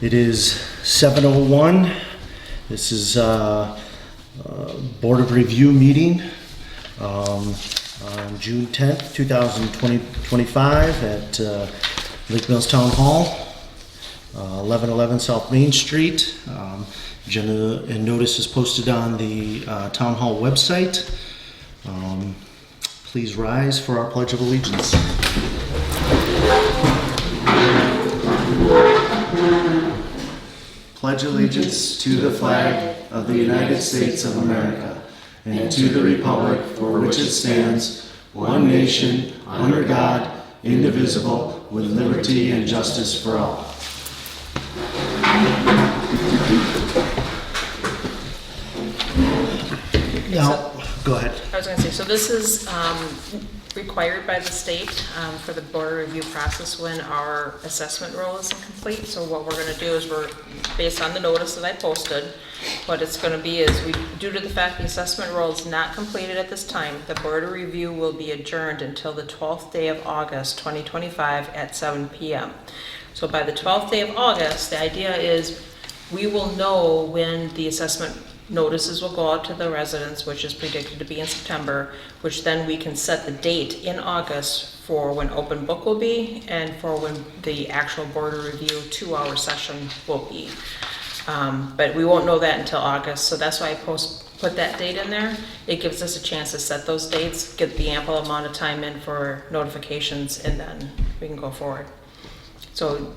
It is 7:01. This is Board of Review meeting on June 10th, 2025 at Lake Mills Town Hall, 1111 South Main Street. Agenda and notice is posted on the Town Hall website. Please rise for our Pledge of Allegiance. Pledge allegiance to the flag of the United States of America and to the republic for which it stands, one nation, under God, indivisible, with liberty and justice for all. Now, go ahead. I was going to say, so this is required by the state for the board review process when our assessment roll is incomplete. So what we're going to do is based on the notice that I posted, what it's going to be is due to the fact the assessment roll is not completed at this time, the board of review will be adjourned until the 12th day of August 2025 at 7 p.m. So by the 12th day of August, the idea is we will know when the assessment notices will go out to the residents, which is predicted to be in September, which then we can set the date in August for when open book will be and for when the actual board of review 2-hour session will be. But we won't know that until August, so that's why I put that date in there. It gives us a chance to set those dates, get the ample amount of time in for notifications, and then we can go forward. So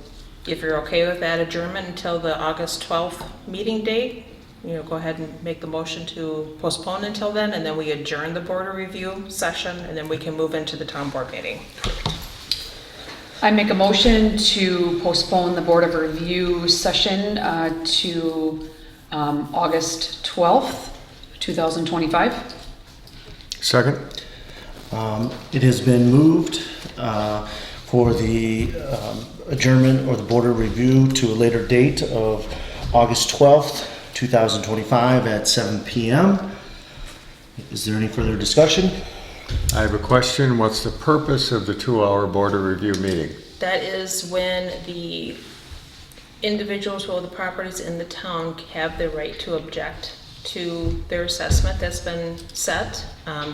if you're okay with that adjournment until the August 12th meeting date, go ahead and make the motion to postpone until then, and then we adjourn the board of review session, and then we can move into the town board meeting. I make a motion to postpone the board of review session to August 12th, 2025. Second. It has been moved for the adjournment or the board of review to a later date of August 12th, 2025 at 7 p.m. Is there any further discussion? I have a question. What's the purpose of the 2-hour board of review meeting? That is when the individuals who own the properties in the town have the right to object to their assessment that's been set.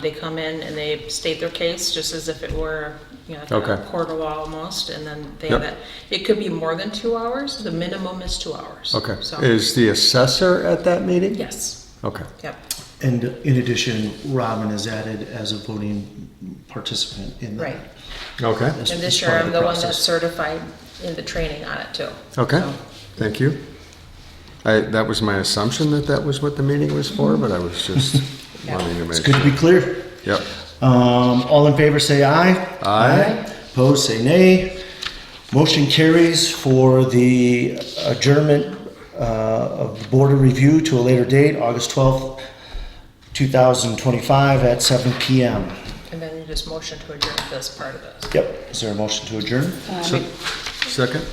They come in and they state their case just as if it were like a court of law almost, and then they have that. It could be more than 2 hours. The minimum is 2 hours. Okay. So, Is the assessor at that meeting? yes. Okay. Yep. And in addition, Robin is added as a voting participant in that. Right. Okay. And this year I'm the one that's certified in the training on it too. Okay. So, Thank you. That was my assumption that was what the meeting was for, but I was just wanting to make It's good to be clear. Yep. All in favor say aye. Aye. Opposed say nay. Motion carries for the adjournment of the board of review to a later date, August 12th, 2025 at 7 p.m. and then you just motion to adjourn this part of this. Yep. Is there a motion to adjourn? Second.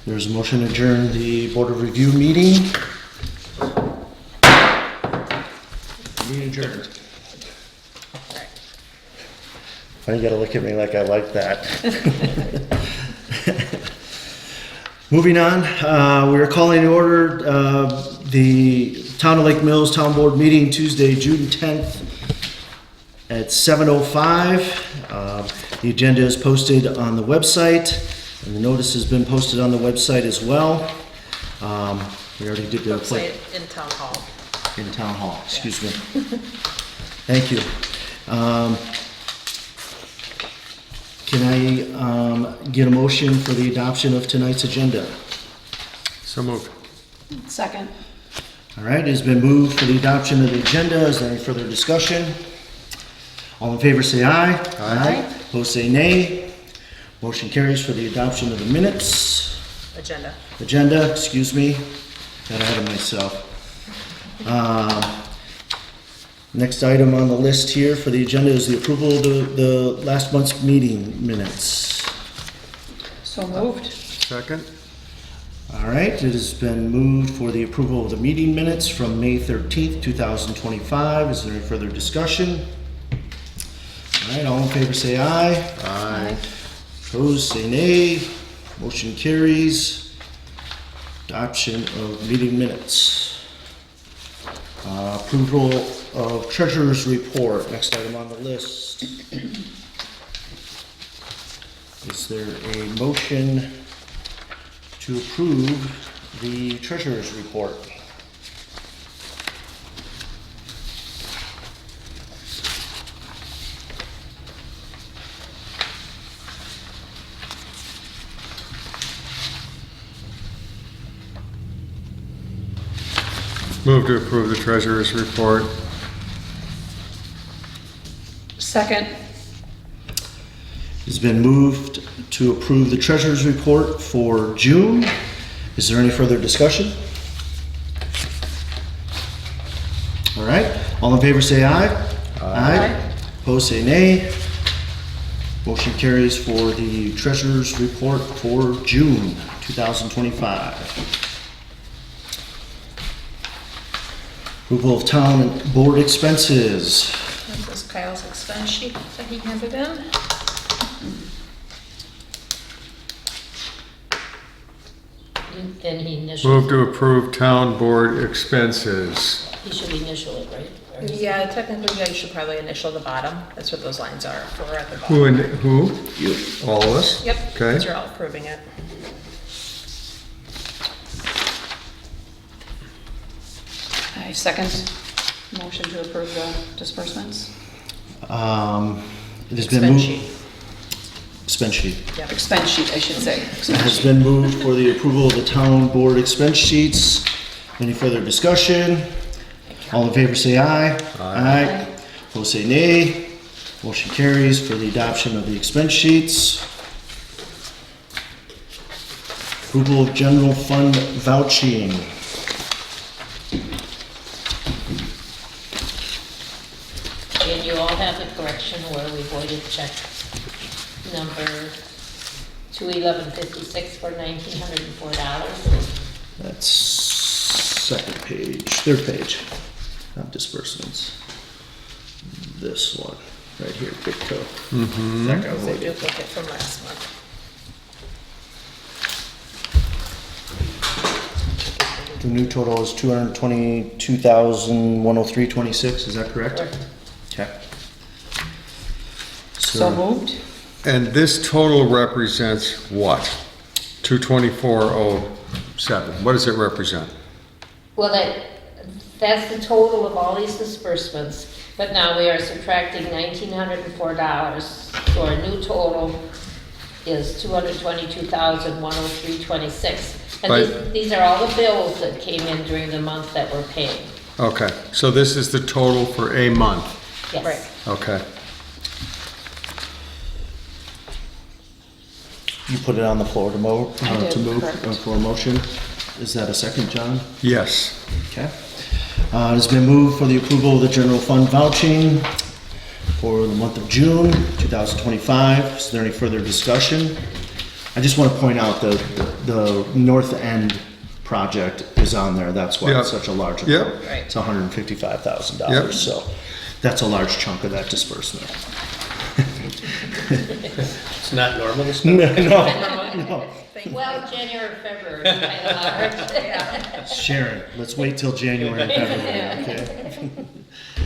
There's a motion to adjourn the board of review meeting. Meeting adjourned. Right. Why you gotta look at me like I like that? Moving on, we are calling to order the Town of Lake Mills Town Board meeting Tuesday, June 10th at 7:05. The agenda is posted on the website, and the notice has been posted on the website as well. We already did the Website in town hall. in Town Hall, excuse me. Thank you. Can I get a motion for the adoption of tonight's agenda? So moved. Second. All right, it has been moved for the adoption of the agenda. Is there any further discussion? All in favor say aye. Aye. Opposed say nay. Motion carries for the adoption of the minutes. Agenda, excuse me. Got ahead of myself. Next item on the list here for the agenda is the approval of the last month's meeting minutes. So moved. Second. All right, it has been moved for the approval of the meeting minutes from May 13th, 2025. Is there any further discussion? All right, all in favor say aye. Aye. Opposed say nay. Motion carries. Adoption of meeting minutes. Approval of treasurer's report, next item on the list. Is there a motion to approve the treasurer's report? Move to approve the treasurer's report. Second. It's been moved to approve the treasurer's report for June. Is there any further discussion? All right, all in favor say aye. Aye. Opposed say nay. Motion carries for the treasurer's report for June 2025. Approval of town and board expenses. This is Kyle's expense sheet that he handed in. Then he initials, Move to approve town board expenses. he should initial it, right? Or is- Yeah, technically, you should probably initial the bottom. That's what those lines are for at the Who bottom. and who? You. All of us? Yep, Okay. because you're all approving it. I second motion to approve the disbursements. It has been Expense moved. sheet. Expense sheet. Yep. Expense sheet, I should say. It Expense has sheet. been moved for the approval of the town board expense sheets. Any further discussion? All in favor say aye. Aye. Opposed say nay. Motion carries for the adoption of the expense sheets. Approval of general fund vouching. And you all have the correction where we voided check number 21156 for $1,904. That's second page, third page, not disbursements. This one, right here, Bitco. That got It's a voided. duplicate from last month. The new total is 222,103.26, is that correct? Correct. Okay. So moved. And this total represents what? 22407. What does it represent? Well, that's the total of all these disbursements, but now we are subtracting $1,904, so our new total is $222,103.26. And But- these are all the bills that came in during the month that we're paying. Okay, so this is the total for a month. Yes. Right. Okay. You put it on the floor to I did, to move correct. for a motion. Is that a second, John? Yes. Okay. It's been moved for the approval of the general fund vouching for the month of June 2025. Is there any further discussion? I just want to point out that the North End project is on there. That's why it's Yep. such a large Yep. amount. Right. It's $155,000, Yep. so that's a large chunk of that disbursement. It's not normal this No, time? no. Thank you. Well, January, February is kind of large. Sharon, let's wait till January and February, okay?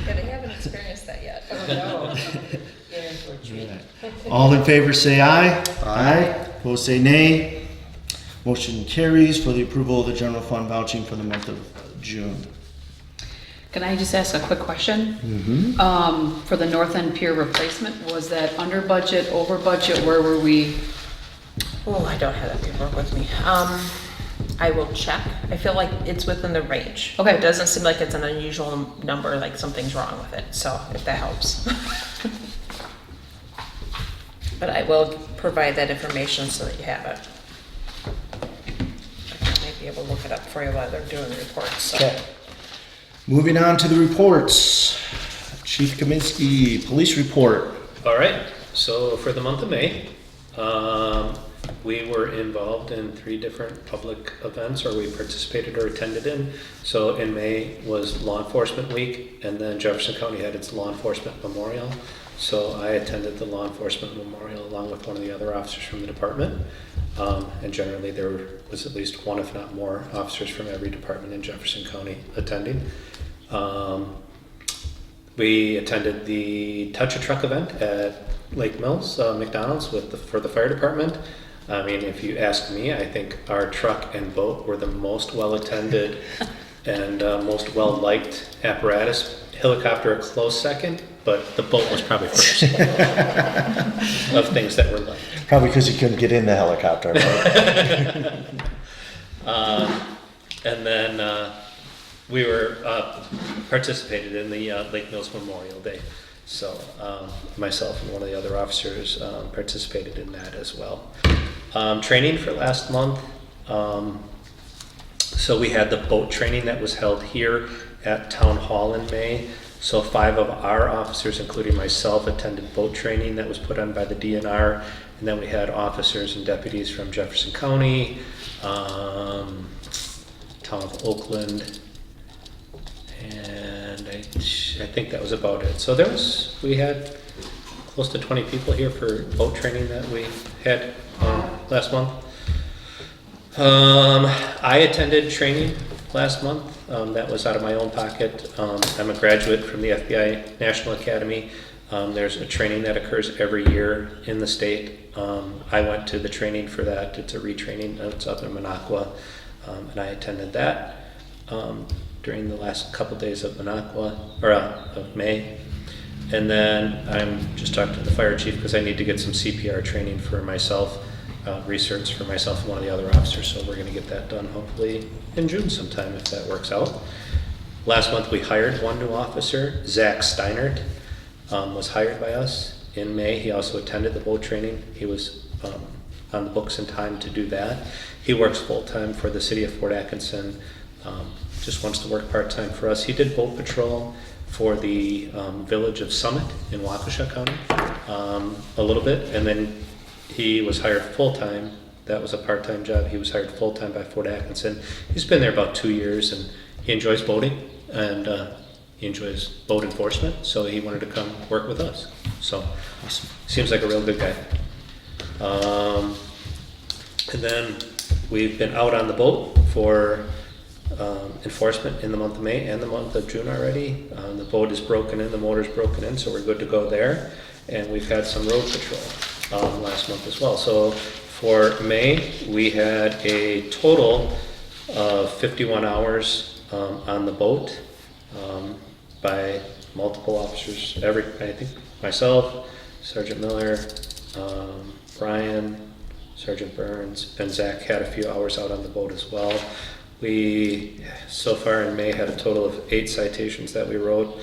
Yeah, they haven't experienced that yet. Oh, no. You're in for a treat. All in favor say aye. Aye. Opposed say nay. Motion carries for the approval of the general fund vouching for the month of June. Can I just ask a quick question? For the North End Pier replacement, was that under budget, over budget? Where were we? Oh, I don't have that paperwork with me. I will check. I feel like it's within the range. Okay. It doesn't seem like it's an unusual number, like something's wrong with it, so if that helps. But I will provide that information so that you have it. I might be able to look it up for you while they're doing the reports, so. Okay. Moving on to the reports. Chief Kaminsky, police report. All right, so for the month of May, we were involved in 3 different public events, or we participated or attended in. So in May was Law Enforcement Week, and then Jefferson County had its Law Enforcement Memorial. So I attended the Law Enforcement Memorial along with one of the other officers from the department. And generally, there was at least one, if not more, officers from every department in Jefferson County attending. We attended the Touch a Truck event at Lake Mills, McDonald's for the fire department. I mean, if you ask me, I think our truck and boat were the most well-attended and most well-liked apparatus. Helicopter a close second, but the boat was probably first of things that were liked. Probably because you couldn't get in the helicopter, right? And then we were participated in the Lake Mills Memorial Day. So myself and one of the other officers participated in that as well. Training for last month. So we had the boat training that was held here at Town Hall in May. So 5 of our officers, including myself, attended boat training that was put on by the DNR. And then we had officers and deputies from Jefferson County, Town of Oakland, and I think that was about it. So we had close to 20 people here for boat training that we had last month. I attended training last month. That was out of my own pocket. I'm a graduate from the FBI National Academy. There's a training that occurs every year in the state. I went to the training for that. It's a retraining. It's up in Minocqua, and I attended that during the last couple days of of May. And then I'm just talking to the fire chief because I need to get some CPR training for myself, research for myself and one of the other officers. So we're going to get that done hopefully in June sometime if that works out. Last month we hired one new officer, Zach Steinert. Was hired by us in May. He also attended the boat training. He was on the books in time to do that. He works full-time for the city of Fort Atkinson, just wants to work part-time for us. He did boat patrol for the village of Summit in Waukesha County a little bit, and then he was hired full-time. That was a part-time job. He was hired full-time by Fort Atkinson. He's been there about 2 years, and he enjoys boating, and he enjoys boat enforcement, so he wanted to come work with us. So, Awesome. Seems like a real good guy. And then we've been out on the boat for enforcement in the month of May and the month of June already. The boat is broken in, the motor's broken in, so we're good to go there. And we've had some road patrol last month as well. So for May, we had a total of 51 hours on the boat. By multiple officers, I think myself, Sergeant Miller, Brian, Sergeant Burns, and Zach had a few hours out on the boat as well. We, so far in May, had a total of 8 citations that we wrote,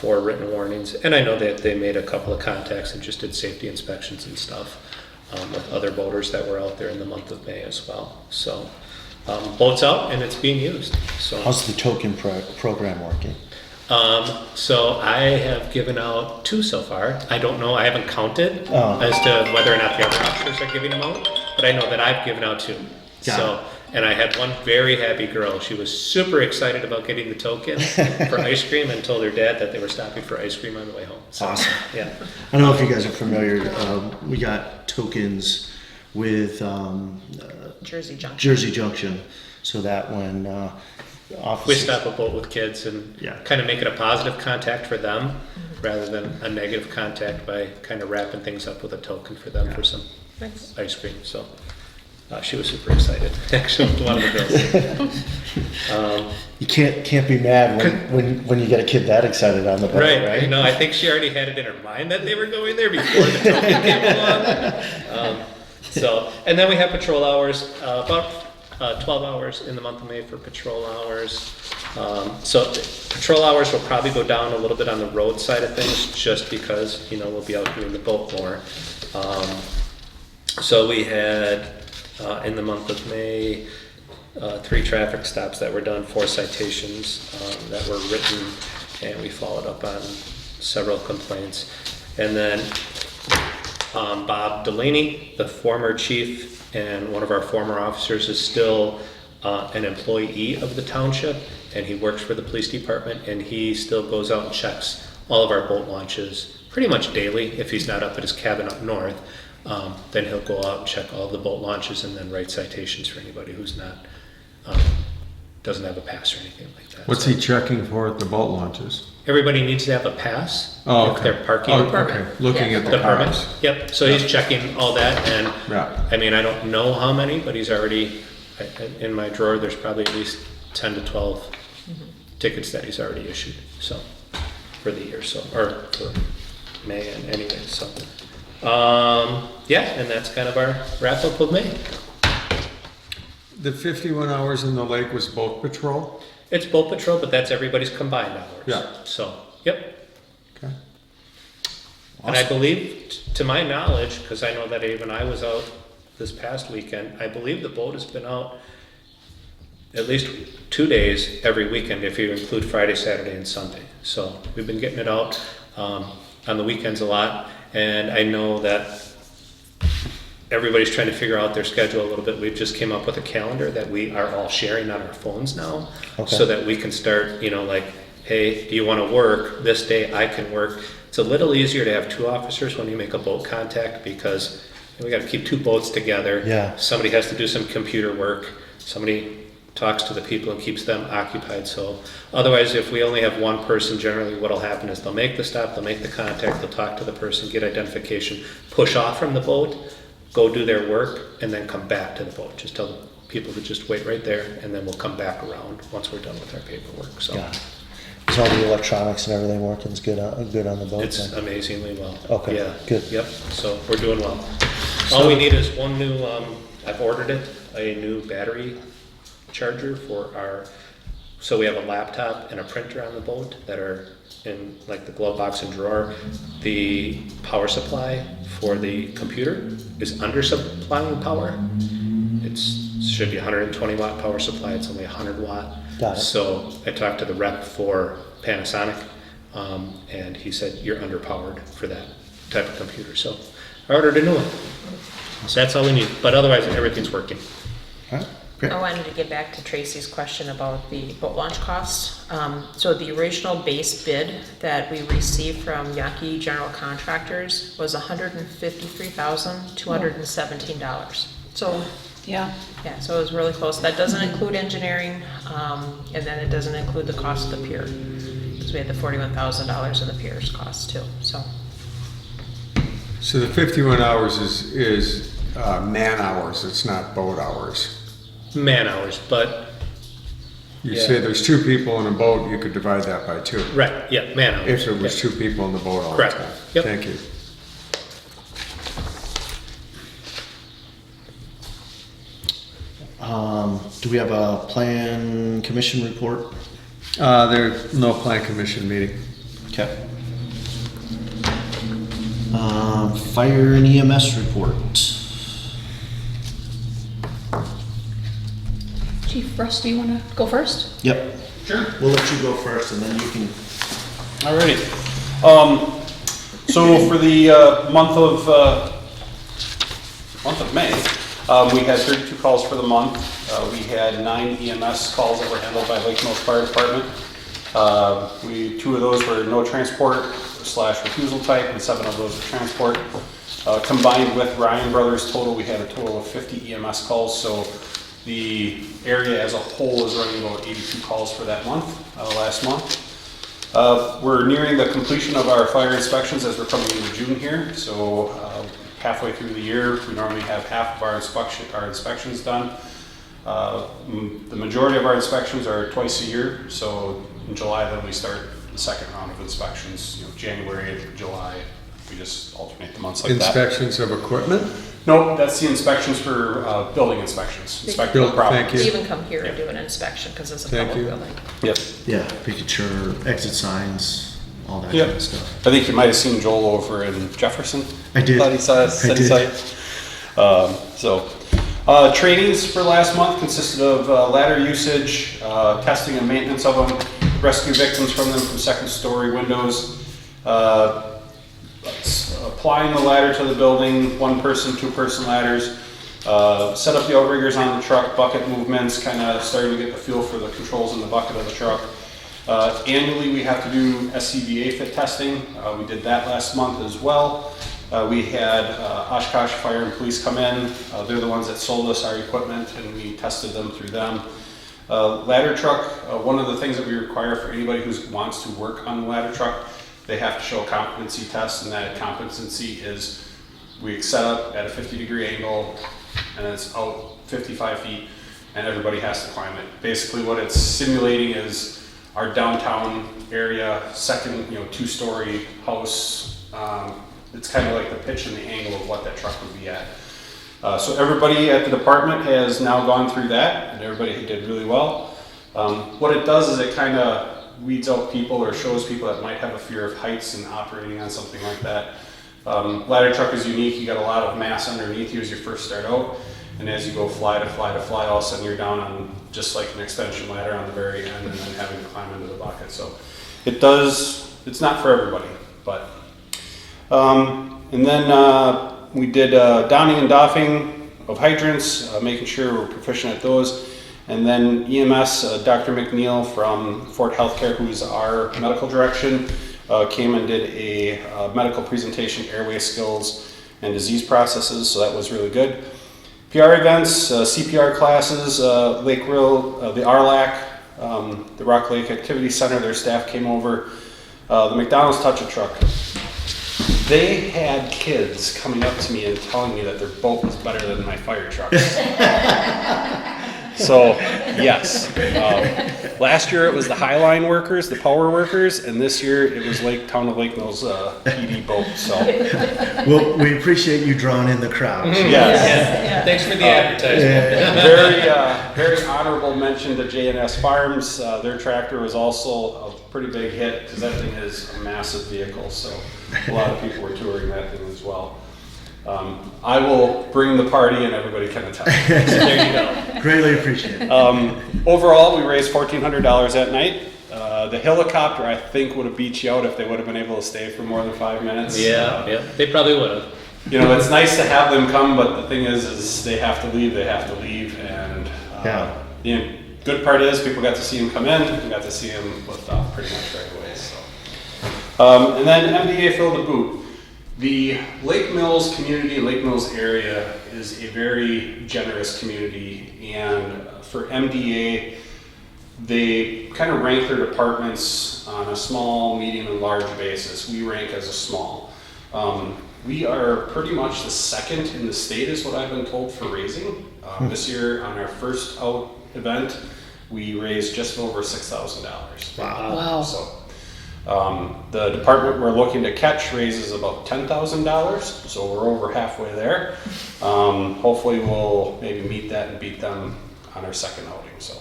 4 written warnings, and I know that they made a couple of contacts and just did safety inspections and stuff with other boaters that were out there in the month of May as well. So, boat's out and it's being used. So. How's the token program working? So I have given out 2 so far. I don't know, I haven't counted as to whether or not the other officers are giving them out, but I know that I've given out 2. Got And I had one very happy girl. She was super excited about getting the token for ice cream and told her dad that they were stopping for ice cream on the way home. So, Awesome. Yeah. I don't know if you guys are familiar. We got tokens with Jersey Junction. Jersey Junction, so that when officers... We stop a boat with kids and Yeah. kind of make it a positive contact for them rather than a negative contact by kind of wrapping things up with a token for them for some Nice. ice cream. So she was super excited. Actually, one of the girls. You can't be mad when you get a kid that excited on the boat, Right. right? No, I think she already had it in her mind that they were going there before the token came along. And then we have patrol hours, about 12 hours in the month of May for patrol hours. So patrol hours will probably go down a little bit on the road side of things just because, we'll be out doing the boat more. So we had, in the month of May, 3 traffic stops that were done, 4 citations that were written, and we followed up on several complaints. And then Bob Delaney, the former chief and one of our former officers, is still an employee of the township, and he works for the police department, and he still goes out and checks all of our boat launches pretty much daily if he's not up at his cabin up north. then he'll go out and check all the boat launches and then write citations for anybody who's not, doesn't have a pass or anything like that. What's So he checking for at the boat launches? Everybody needs to have a pass Oh, if okay. they're parking. Oh, Permit. okay, looking Yeah. at The the permit, cars. yep, so he's checking all that, and, Yeah. I mean, I don't know how many, but he's already, in my drawer, there's probably at least 10 to 12 tickets that he's already issued, so, for the year, so, or for May and anyway, so. Yeah, and that's kind of our wrap up of May. The 51 hours in the lake was boat patrol? It's boat patrol, but that's everybody's combined hours. Yeah. So, yep. Okay. And I believe, to my knowledge, because I know that even I was out this past weekend, I believe the boat has been out at least 2 days every weekend, if you include Friday, Saturday, and Sunday. So we've been getting it out on the weekends a lot, and I know that everybody's trying to figure out their schedule a little bit. We've just came up with a calendar that we are all sharing on our phones now, Okay. so that we can start, like, hey, do you want to work this day? I can work. It's a little easier to have 2 officers when you make a boat contact, because we got to keep 2 boats together. Yeah. Somebody has to do some computer work. Somebody talks to the people and keeps them occupied. So otherwise, if we only have one person, generally what'll happen is they'll make the stop, they'll make the contact, they'll talk to the person, get identification, push off from the boat, go do their work, and then come back to the boat. Just tell the people to just wait right there, and then we'll come back around once we're done with our paperwork. So Got it. Is all the electronics and everything working good on the boat? it's then? amazingly well. Okay, Yeah. good. Yep, so we're doing well. All we need is one new, I've ordered it, a new battery charger for so we have a laptop and a printer on the boat that are in like the glove box and drawer. The power supply for the computer is undersupplying power. Should be 120 watt power supply, it's only 100 watt. Got it. So I talked to the rep for Panasonic, and he said, you're underpowered for that type of computer. So I ordered a new one. So that's all we need, but otherwise everything's working. All right, great. I wanted to get back to Tracy's question about the boat launch costs. So the original base bid that we received from Yankee General Contractors was $153,217. So, Yeah, yeah, so it was really close. That doesn't include engineering, and then it doesn't include the cost of the pier. Because we had the $41,000 of the pier's cost too, so. So the 51 hours is man hours, it's not boat hours. Man hours, but, You Yeah. say there's 2 people in a boat, you could divide that by 2. right, yeah, man hours. If there was yeah. 2 people in the boat all the Correct. time. Yep. Thank you. Do we have a plan commission report? There's no plan commission meeting. Okay. Fire and EMS report. Chief Russ, do you want to go first? Yep. Sure. We'll let you go first, and then you can. Alrighty. So for the month of May, we had 32 calls for the month. We had 9 EMS calls that were handled by Lake Mills Fire Department. 2 of those were no transport / refusal type, and 7 of those were transport. Combined with Ryan Brothers total, we had a total of 50 EMS calls. So the area as a whole is running about 82 calls for that month, last month. We're nearing the completion of our fire inspections as we're coming into June here. So halfway through the year, we normally have half of our inspections done. The majority of our inspections are twice a year. So in July, then we start the second round of inspections. January, July, we just alternate the months like that. Inspections of equipment? Nope, that's the inspections for building inspections. Inspect Bill, the properties. thank you. They even come here and do an inspection because it's a Thank public you. building. Yep. Yeah, making sure exit signs, all that Yep. kind of stuff. I think you might have seen Joel over in Jefferson. I did. Thought he saw us I set did. site. Trainings for last month consisted of ladder usage, testing and maintenance of them, rescue victims from them from second story windows, applying the ladder to the building, 1-person, 2-person ladders, set up the outriggers on the truck, bucket movements, kind of starting to get the feel for the controls in the bucket of the truck. Annually, we have to do SCBA fit testing. We did that last month as well. We had Oshkosh Fire and Police come in. They're the ones that sold us our equipment, and we tested them through them. Ladder truck, one of the things that we require for anybody who wants to work on the ladder truck, they have to show a competency test, and that competency is we set up at a 50-degree angle, and it's out 55 feet, and everybody has to climb it. Basically what it's simulating is our downtown area, second, 2-story house. It's kind of like the pitch and the angle of what that truck would be at. So everybody at the department has now gone through that, and everybody did really well. What it does is it kind of weeds out people or shows people that might have a fear of heights and operating on something like that. Ladder truck is unique. You got a lot of mass underneath you as you first start out, and as you go fly to fly to fly, all of a sudden you're down on just like an extension ladder on the very end, and then having to climb into the bucket. So it's not for everybody, but. And then we did donning and doffing of hydrants, making sure we're proficient at those. And then EMS, Dr. McNeil from Fort Healthcare, who's our medical direction, came and did a medical presentation, airway skills and disease processes, so that was really good. PR events, CPR classes, Lake Rill, the RLAC, the Rock Lake Activity Center, their staff came over. The McDonald's Touch-A-Truck. They had kids coming up to me and telling me that their boat was better than my fire truck. So, yes. Last year it was the Highline workers, the power workers, and this year it was Town of Lake Mills PD boat. So, Well, we appreciate you drawing in the crowd. yes. Thanks for the advertisement. Very honorable mention to J&S Farms. Their tractor was also a pretty big hit because that thing is a massive vehicle. So a lot of people were touring that thing as well. I will bring the party and everybody can attend. There you go. Greatly appreciate it. Overall, we raised $1,400 that night. The helicopter, I think, would have beat you out if they would have been able to stay for more than 5 minutes. Yeah, they probably would have. It's nice to have them come, but the thing is they have to leave, and the good part is people got to see them come in, and got to see them lift off pretty much right away. So, and then MDA filled the boot. The Lake Mills community, Lake Mills area is a very generous community, and for MDA, they kind of rank their departments on a small, medium, and large basis. We rank as a small. We are pretty much the second in the state is what I've been told for raising. This year on our first out event, we raised just over $6,000. Wow. So the department we're looking to catch raises about $10,000, so we're over halfway there. Hopefully we'll maybe meet that and beat them on our second outing. So,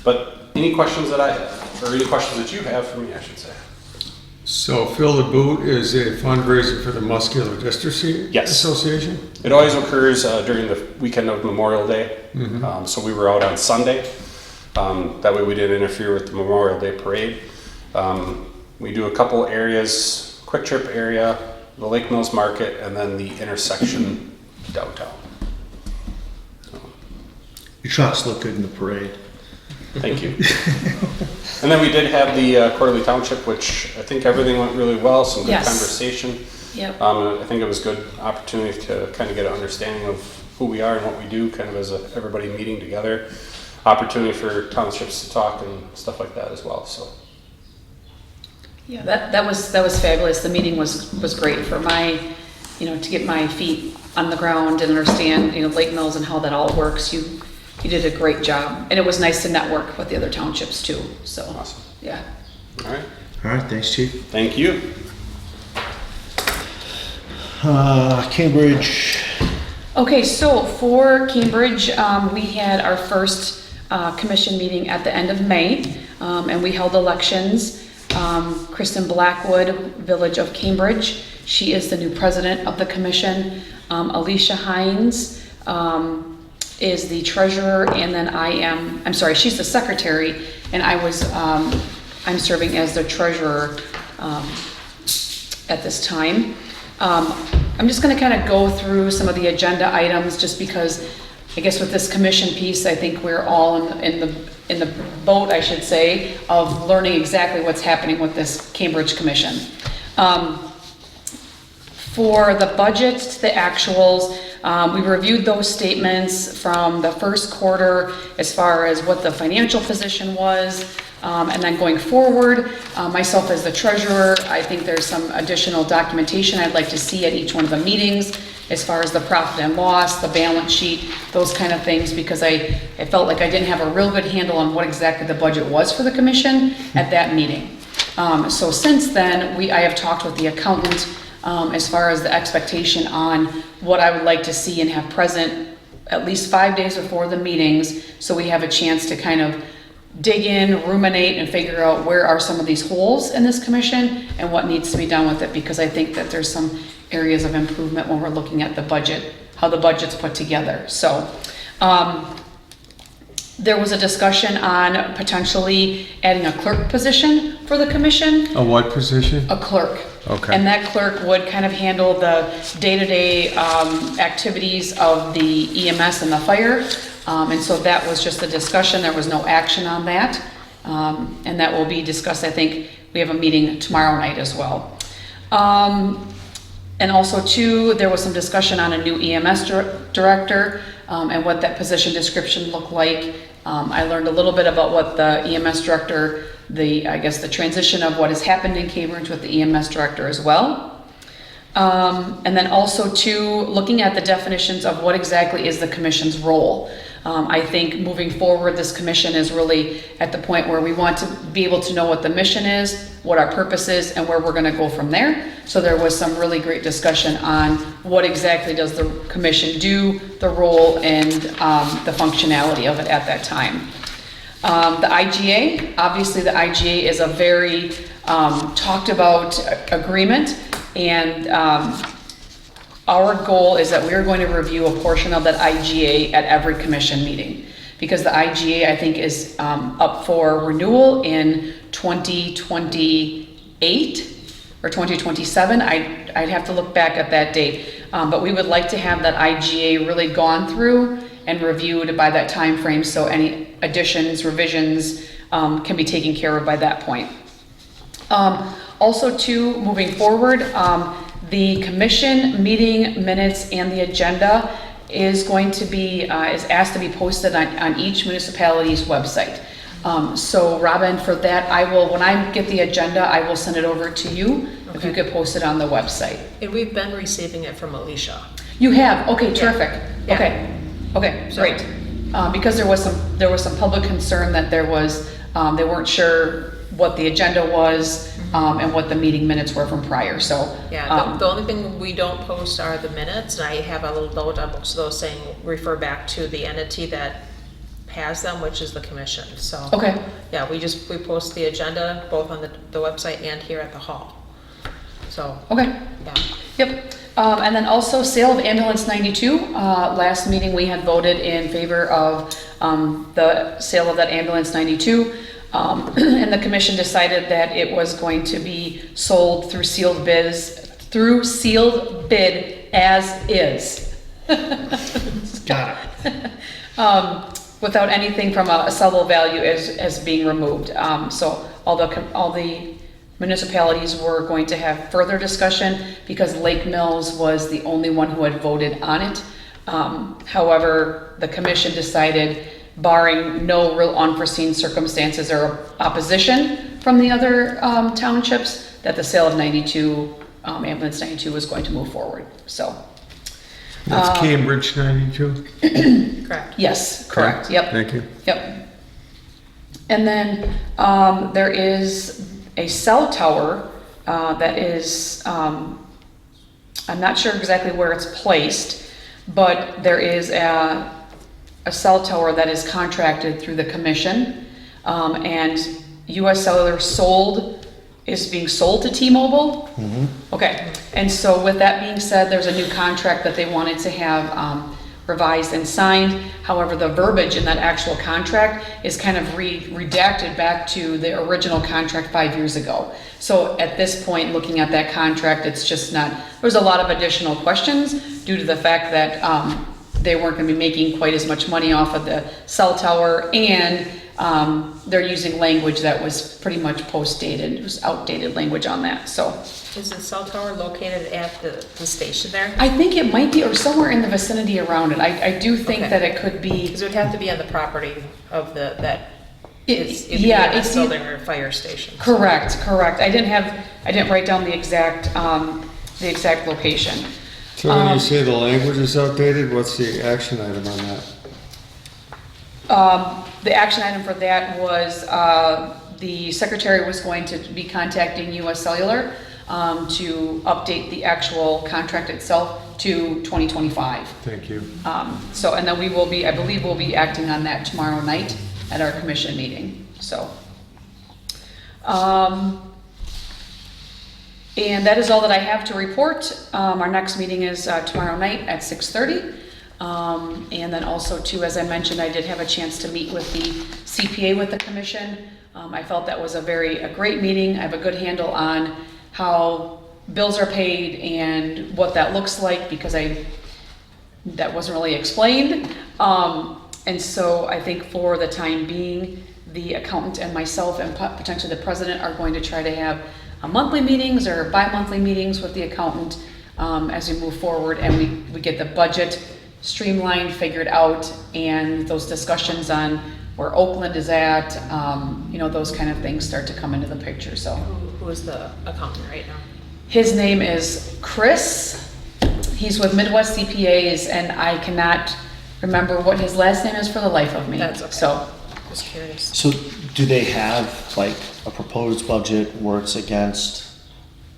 but any questions that I have, or any questions that you have for me, I should say. So Fill the Boot is a fundraiser for the Muscular Dystrophy Yes. Association? It always occurs during the weekend of Memorial Day. So we were out on Sunday. That way we didn't interfere with the Memorial Day parade. We do a couple areas, Quick Trip area, the Lake Mills Market, and then the intersection downtown. Your trucks look good in the parade. Thank you. And then we did have the Quarterly Township, which I think everything went really well, some good Yes. conversation. Yep. I think it was a good opportunity to kind of get an understanding of who we are and what we do, kind of as everybody meeting together. Opportunity for townships to talk and stuff like that as well. So. Yeah, that was fabulous. The meeting was great for my, to get my feet on the ground and understand, Lake Mills and how that all works. You did a great job, and it was nice to network with the other townships too. So, Awesome. Yeah. All right. All right, thanks, Chief. Thank you. Cambridge. Okay, so for Cambridge, we had our first commission meeting at the end of May, and we held elections. Kristen Blackwood, Village of Cambridge, she is the new president of the commission. Alicia Hines is the treasurer, and then she's the secretary, and I'm serving as the treasurer at this time. I'm just gonna kind of go through some of the agenda items, just because I guess with this commission piece, I think we're all in the boat, I should say, of learning exactly what's happening with this Cambridge Commission. For the budget, the actuals, we reviewed those statements from the first quarter as far as what the financial position was. And then going forward, myself as the treasurer, I think there's some additional documentation I'd like to see at each one of the meetings as far as the profit and loss, the balance sheet, those kind of things, because I felt like I didn't have a real good handle on what exactly the budget was for the commission at that meeting. So since then, I have talked with the accountant as far as the expectation on what I would like to see and have present at least 5 days before the meetings, so we have a chance to kind of dig in, ruminate, and figure out where are some of these holes in this commission and what needs to be done with it, because I think that there's some areas of improvement when we're looking at the budget, how the budget's put together. So there was a discussion on potentially adding a clerk position for the commission. A what position? A clerk. Okay. And that clerk would kind of handle the day-to-day activities of the EMS and the fire. And so that was just a discussion. There was no action on that. And that will be discussed. I think we have a meeting tomorrow night as well. And also too, there was some discussion on a new EMS director and what that position description looked like. I learned a little bit about what the EMS director, I guess the transition of what has happened in Cambridge with the EMS director as well. And then also too, looking at the definitions of what exactly is the commission's role. I think moving forward, this commission is really at the point where we want to be able to know what the mission is, what our purpose is, and where we're going to go from there. So there was some really great discussion on what exactly does the commission do, the role, and the functionality of it at that time. The IGA, obviously the IGA is a very talked about agreement, and our goal is that we are going to review a portion of that IGA at every commission meeting, because the IGA, I think, is up for renewal in 2028 or 2027. I'd have to look back at that date, but we would like to have that IGA really gone through and reviewed by that time frame, so any additions, revisions can be taken care of by that point. Also too, moving forward, the commission meeting minutes and the agenda is going to be, is asked to be posted on each municipality's website. So Robin, for that, when I get the agenda, I will send it over to you, if you could post it on the website. And we've been receiving it from Alicia. You have, okay, terrific. Yeah. Okay, great. Because there was some public concern that there was, they weren't sure what the agenda was, and what the meeting minutes were from prior, so. Yeah, the only thing we don't post are the minutes, and I have a little note on most of those saying refer back to the entity that has them, which is the commission, so. Okay. Yeah, we post the agenda both on the website and here at the hall, so. Okay. Yeah. Yep. And then also sale of ambulance 92. Last meeting we had voted in favor of the sale of that ambulance 92. And the commission decided that it was going to be sold through sealed bid as is. Got it. Without anything from a sellable value as being removed. So all the municipalities were going to have further discussion because Lake Mills was the only one who had voted on it. However, the commission decided, barring no real unforeseen circumstances or opposition from the other townships, that the sale of 92, ambulance 92 was going to move forward, so. That's Cambridge 92? Correct. Yes, correct, yep. Thank you. Yep. And then there is a cell tower that is, I'm not sure exactly where it's placed, but there is a cell tower that is contracted through the commission, and US Cellular is being sold to T-Mobile. Okay, and so with that being said, there's a new contract that they wanted to have revised and signed. However, the verbiage in that actual contract is kind of redacted back to the original contract 5 years ago. So at this point, looking at that contract, it's just not, there's a lot of additional questions due to the fact that they weren't going to be making quite as much money off of the cell tower, and they're using language that was pretty much post-dated. It was outdated language on that, so. Is the cell tower located at the station there? I think it might be, or somewhere in the vicinity around it. I do think Okay. that it could be, Because it would have to be on the property of that is yeah, a it's building or a fire station. correct. I didn't write down the exact location. So when you say the language is outdated, what's the action item on that? The action item for that was, the secretary was going to be contacting US Cellular to update the actual contract itself to 2025. Thank you. So, and then I believe we'll be acting on that tomorrow night at our commission meeting, so. And that is all that I have to report. Our next meeting is tomorrow night at 6:30. And then also too, as I mentioned, I did have a chance to meet with the CPA with the commission. I felt that was a great meeting. I have a good handle on how bills are paid and what that looks like, because that wasn't really explained. And so I think for the time being, the accountant and myself and potentially the president are going to try to have monthly meetings or bi-monthly meetings with the accountant as we move forward and we get the budget streamlined, figured out, and those discussions on where Oakland is at, those kind of things start to come into the picture, so. Who is the accountant right now? His name is Chris. He's with Midwest CPAs, and I cannot remember what his last name is for the life of me. That's okay. So, Just curious. So do they have like a proposed budget where it's against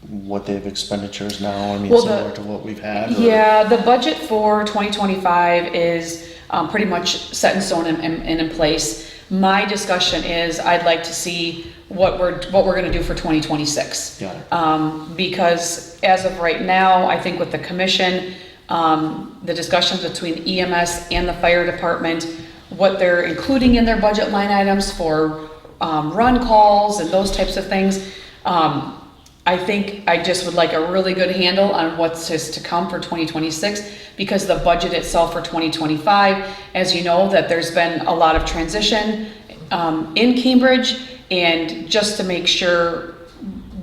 what they have expenditures now? I mean, Well, similar to what we've had? or- yeah, the budget for 2025 is pretty much set in stone and in place. My discussion is I'd like to see what we're gonna do for 2026. Got it. Because as of right now, I think with the commission, the discussions between EMS and the fire department, what they're including in their budget line items for run calls and those types of things, I think I just would like a really good handle on what's to come for 2026, because the budget itself for 2025, as you know, that there's been a lot of transition in Cambridge, and just to make sure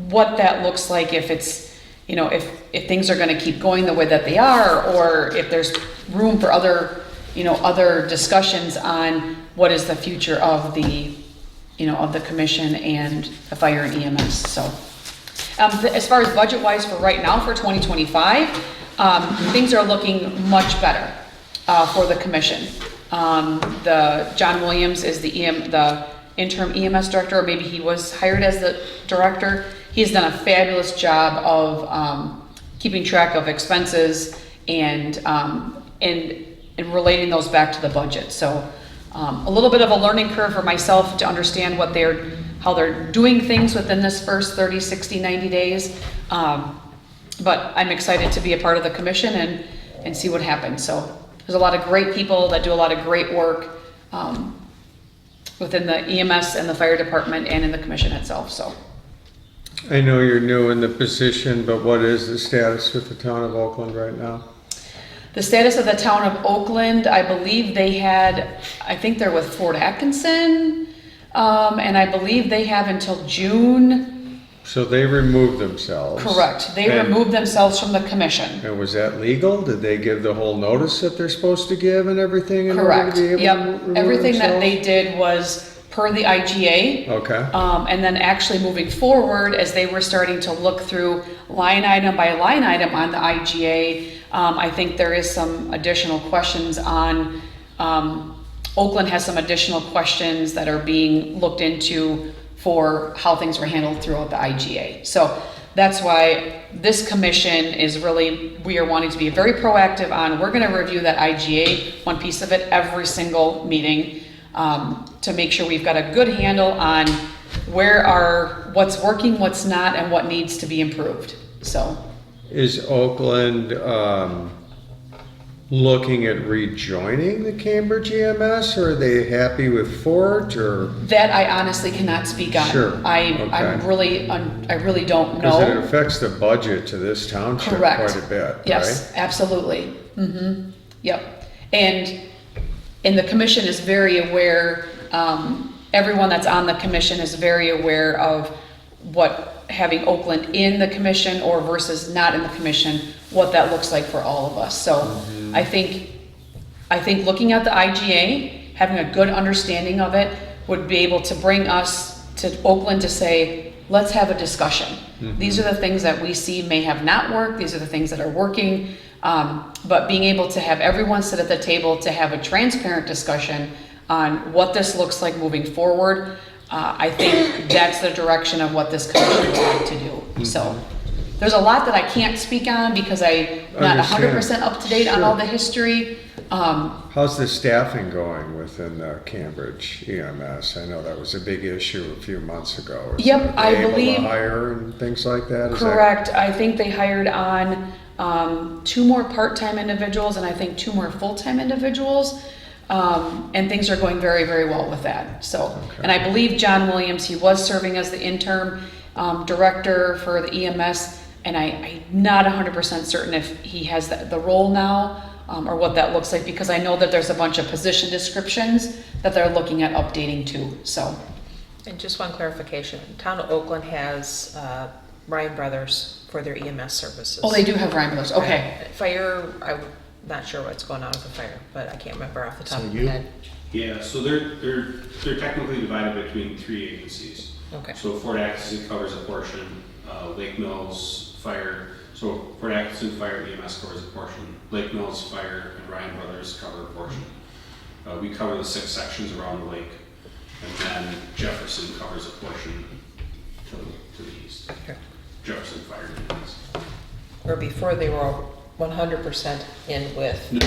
what that looks like, if it's, if things are gonna keep going the way that they are, or if there's room for other discussions on what is the future of the commission and the fire and EMS, so. As far as budget-wise for right now, for 2025, things are looking much better for the commission. John Williams is the interim EMS director, or maybe he was hired as the director. He's done a fabulous job of keeping track of expenses and relating those back to the budget. So a little bit of a learning curve for myself to understand how they're doing things within this first 30, 60, 90 days. But I'm excited to be a part of the commission and see what happens. So there's a lot of great people that do a lot of great work within the EMS and the fire department and in the commission itself, so. I know you're new in the position, but what is the status with the town of Oakland right now? The status of the town of Oakland, I believe I think they're with Fort Atkinson, and I believe they have until June. So they removed themselves. Correct. They And- removed themselves from the commission. And was that legal? Did they give the whole notice that they're supposed to give and everything in order Correct. to be able to Yep. remove Everything that they themselves? did was per the IGA. Okay, And then actually moving forward, as they were starting to look through line item by line item on the IGA, I think there is some additional questions on, Oakland has some additional questions that are being looked into for how things were handled throughout the IGA. So that's why this commission is really, we are wanting to be very proactive on, we're gonna review that IGA, one piece of it, every single meeting, to make sure we've got a good handle on what's working, what's not, and what needs to be improved, so. is Oakland, looking at rejoining the Cambridge EMS, or are they happy with Fort, or? That I honestly cannot speak on. Sure, I really don't Because it know. affects the budget to this township Correct. quite a bit, right? Yes, absolutely. Yep. And the commission is very aware, everyone that's on the commission is very aware of what having Oakland in the commission or versus not in the commission, what that looks like for all of us. So I think looking at the IGA, having a good understanding of it would be able to bring us to Oakland to say, let's have a discussion. These are the things that we see may have not worked. These are the things that are working. But being able to have everyone sit at the table to have a transparent discussion on what this looks like moving forward, I think that's the direction of what this commission would like to do. So there's a lot that I can't speak on because I'm not 100% up to date on all the history. How's the staffing going within the Cambridge EMS? I know that was a big issue a few months ago. Is Yep, they I able to believe- hire and things like that? Is that- Correct. I think they hired on 2 more part-time individuals and I think 2 more full-time individuals. And things are going very, very well with that. So, and I believe John Williams, he was serving as the interim director for the EMS, and I'm not 100% certain if he has the role now or what that looks like, because I know that there's a bunch of position descriptions that they're looking at updating too. So, And just one clarification, Town of Oakland has Ryan Brothers for their EMS services. oh, they do have Ryan Brothers. Okay. Fire, I'm not sure what's going on with the fire, but I can't remember off the top So of my you- head. Yeah, so they're technically divided between 3 agencies. Okay. So Fort Atkinson covers a portion, Lake Mills Fire, so Fort Atkinson Fire EMS covers a portion, Lake Mills Fire and Ryan Brothers cover a portion. We cover the 6 sections around the lake, and then Jefferson covers a portion to the east. Okay. Jefferson Fire and EMS. Where before they were 100% in with, No,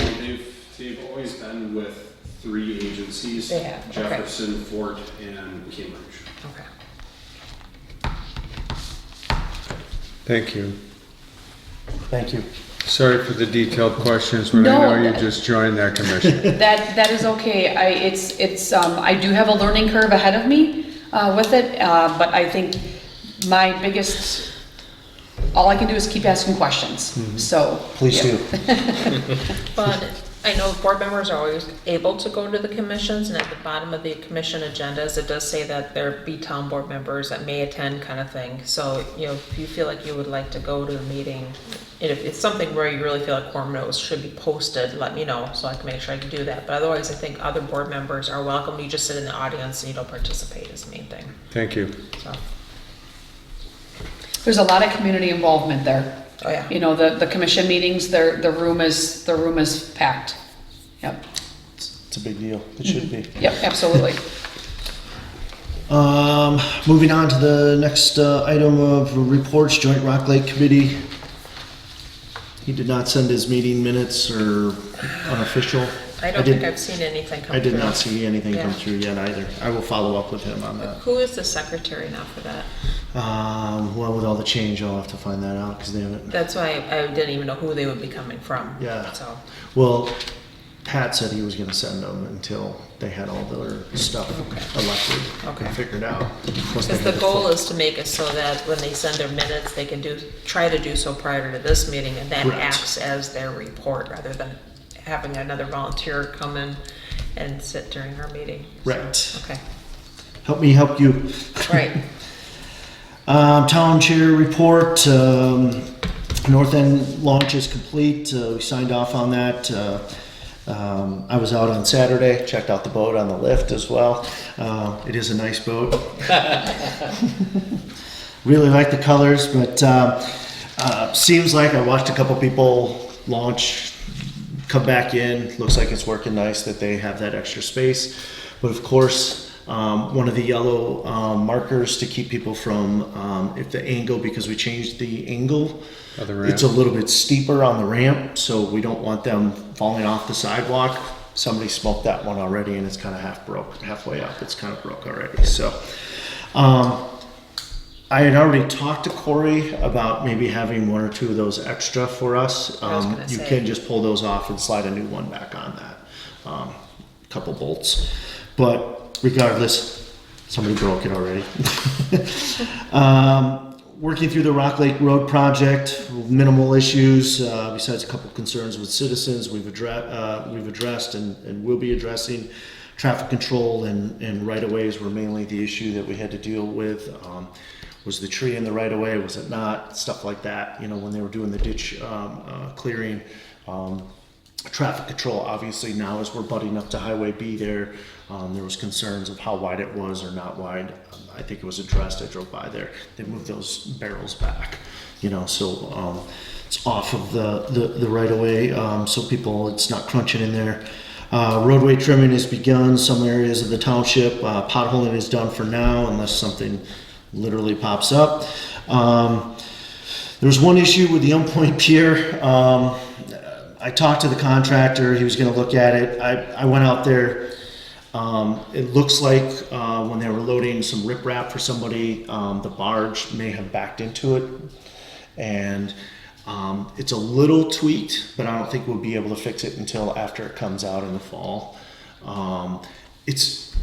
they've always been with 3 agencies. They have, okay. Jefferson, Fort, and Cambridge. okay. Thank you. Thank you. Sorry for the detailed questions, but No. I know you just joined that commission. That is okay. I do have a learning curve ahead of me with it, but I think my biggest, all I can do is keep asking questions. So Please yeah. do. But I know board members are always able to go to the commissions, and at the bottom of the commission agendas, it does say that there be town board members that may attend kind of thing. So, if you feel like you would like to go to the meeting, and if it's something where you really feel like quorum notice should be posted, let me know so I can make sure I can do that. But otherwise, I think other board members are welcome. You just sit in the audience and you don't participate is the main thing. Thank you. So, There's a lot of community involvement there. oh yeah. The commission meetings, the room is packed. Yep, It's a big deal. It should be. yep, absolutely. Moving on to the next item of reports, Joint Rock Lake Committee. He did not send his meeting minutes or unofficial. I don't did- think I've seen anything come I through. did not see anything come Yeah. through yet either. I will follow up with him on that. Who is the secretary now for that? Well, with all the change, I'll have to find that out because they haven't. That's why I didn't even know who they would be coming from. Yeah. So, Well, Pat said he was going to send them until they had all their stuff elected Okay. and figured out. Plus they because the had to goal flip- is to make it so that when they send their minutes, they can try to do so prior to this meeting, and that Correct. acts as their report rather than having another volunteer come in and sit during our meeting. So, Right. Okay, Help me help you. right. Town chair report, North End launch is complete. We signed off on that. I was out on Saturday, checked out the boat on the lift as well. It is a nice boat. Really like the colors, but seems like I watched a couple people launch, come back in. Looks like it's working nice that they have that extra space. But of course, one of the yellow markers to keep people from, if the angle, because we changed the angle, Of the ramp. it's a little bit steeper on the ramp, so we don't want them falling off the sidewalk. Somebody smoked that one already and it's kind of halfway up, it's kind of broke already, so. I had already talked to Corey about maybe having 1 or 2 of those extra for us. I was gonna You say. can just pull those off and slide a new one back on that. Couple bolts. But regardless, somebody broke it already. Working through the Rock Lake Road project, minimal issues, besides a couple concerns with citizens we've addressed and will be addressing. traffic control and right-of-ways were mainly the issue that we had to deal with. Was the tree in the right-of-way, was it not, stuff like that, you know, when they were doing the ditch clearing. Traffic control, obviously now as we're butting up to Highway B there was concerns of how wide it was or not wide. I think it was addressed, I drove by there, they moved those barrels back, you know, so it's off of the right-of-way, so people, it's not crunching in there. Roadway trimming has begun, some areas of the township, potholing is done for now unless something literally pops up. There was one issue with the Elm Point Pier. I talked to the contractor, he was gonna look at it. I went out there. It looks like when they were loading some riprap for somebody, the barge may have backed into it. And it's a little tweaked, but I don't think we'll be able to fix it until after it comes out in the fall. It's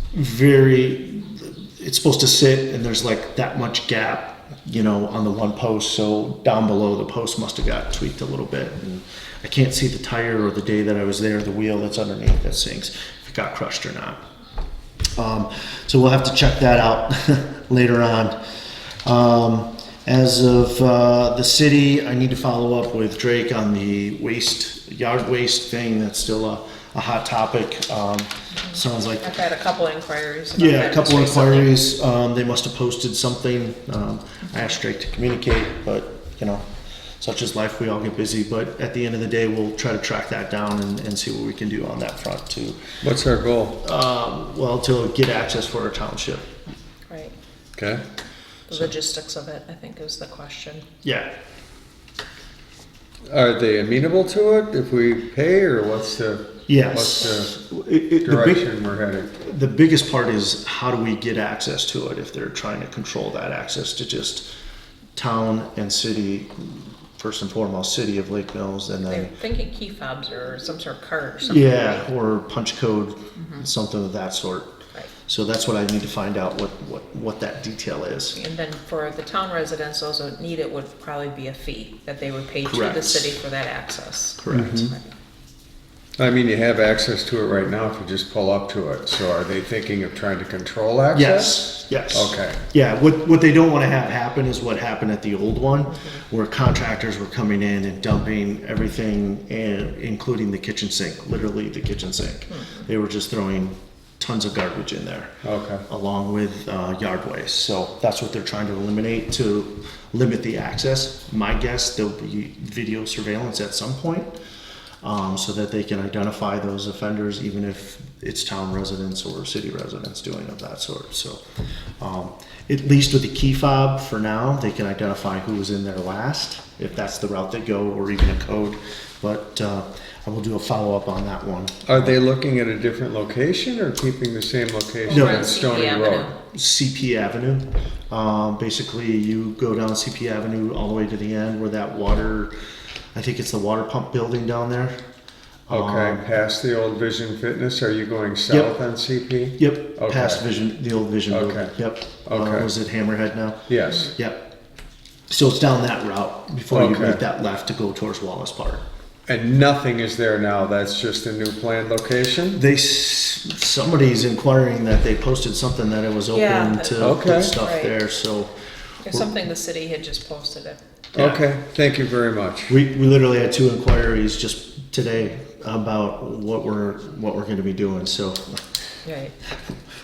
supposed to sit and there's like that much gap, you know, on the one post. So down below the post must have got tweaked a little bit. And I can't see the tire or the day that I was there, the wheel that's underneath that sinks, if it got crushed or not. So we'll have to check that out later on. As of the city, I need to follow up with Drake on the yard waste thing. That's still a hot topic. Sounds like, I've had a couple inquiries. about yeah, that a couple just recently. inquiries. They must have posted something. I asked Drake to communicate, but you know, such is life. We all get busy. But at the end of the day, we'll try to track that down and see what we can do on that front too. What's our goal? Well, to get access for our township. Right. Okay. The logistics of it, I think, is the question. Yeah. Are they amenable to it if we pay, or what's the Yes. direction we're headed? The biggest part is how do we get access to it if they're trying to control that access to just town and city, first and foremost, city of Lake Mills, and They're then, thinking key fobs or some sort of card or something. yeah, right? or punch code, something of that sort. Right. So that's what I need to find out, what that detail is. And then for the town residents, those that need it would probably be a fee that they would pay to the Correct. city for that access. Correct. Right. I mean, you have access to it right now if you just pull up to it. So are they thinking of trying to control access? Yes. Okay. Yeah, what they don't want to have happen is what happened at the old one, where contractors were coming in and dumping everything, including the kitchen sink, literally the kitchen sink. They were just throwing tons of garbage in there, Okay. along with yard waste. So that's what they're trying to eliminate, to limit the access. My guess, there'll be video surveillance at some point, so that they can identify those offenders, even if it's town residents or city residents doing of that sort. So at least with the key fob for now, they can identify who was in there last, if that's the route they go, or even a code. But I will do a follow-up on that one. Are they looking at a different location or keeping the same location No. on CP Stony Avenue. Road? CP Avenue. Basically, you go down CP Avenue all the way to the end where that water, I think it's the water pump building down there. Okay, past the old Vision Fitness, are you going south on CP? Yep, Okay. past Vision, the old Vision building. Okay. Yep. Okay. Was it Hammerhead now? Yes. Yep. So it's down that route before you Okay. make that left to go towards Wallace Park. And nothing is there now, that's just a new planned location? Somebody's inquiring that they posted something that it was Yeah, open to okay. put stuff Right. there, so There's something the city had just posted it. Yeah. Okay, thank you very much. we literally had 2 inquiries just today about what we're gonna be doing, so Right.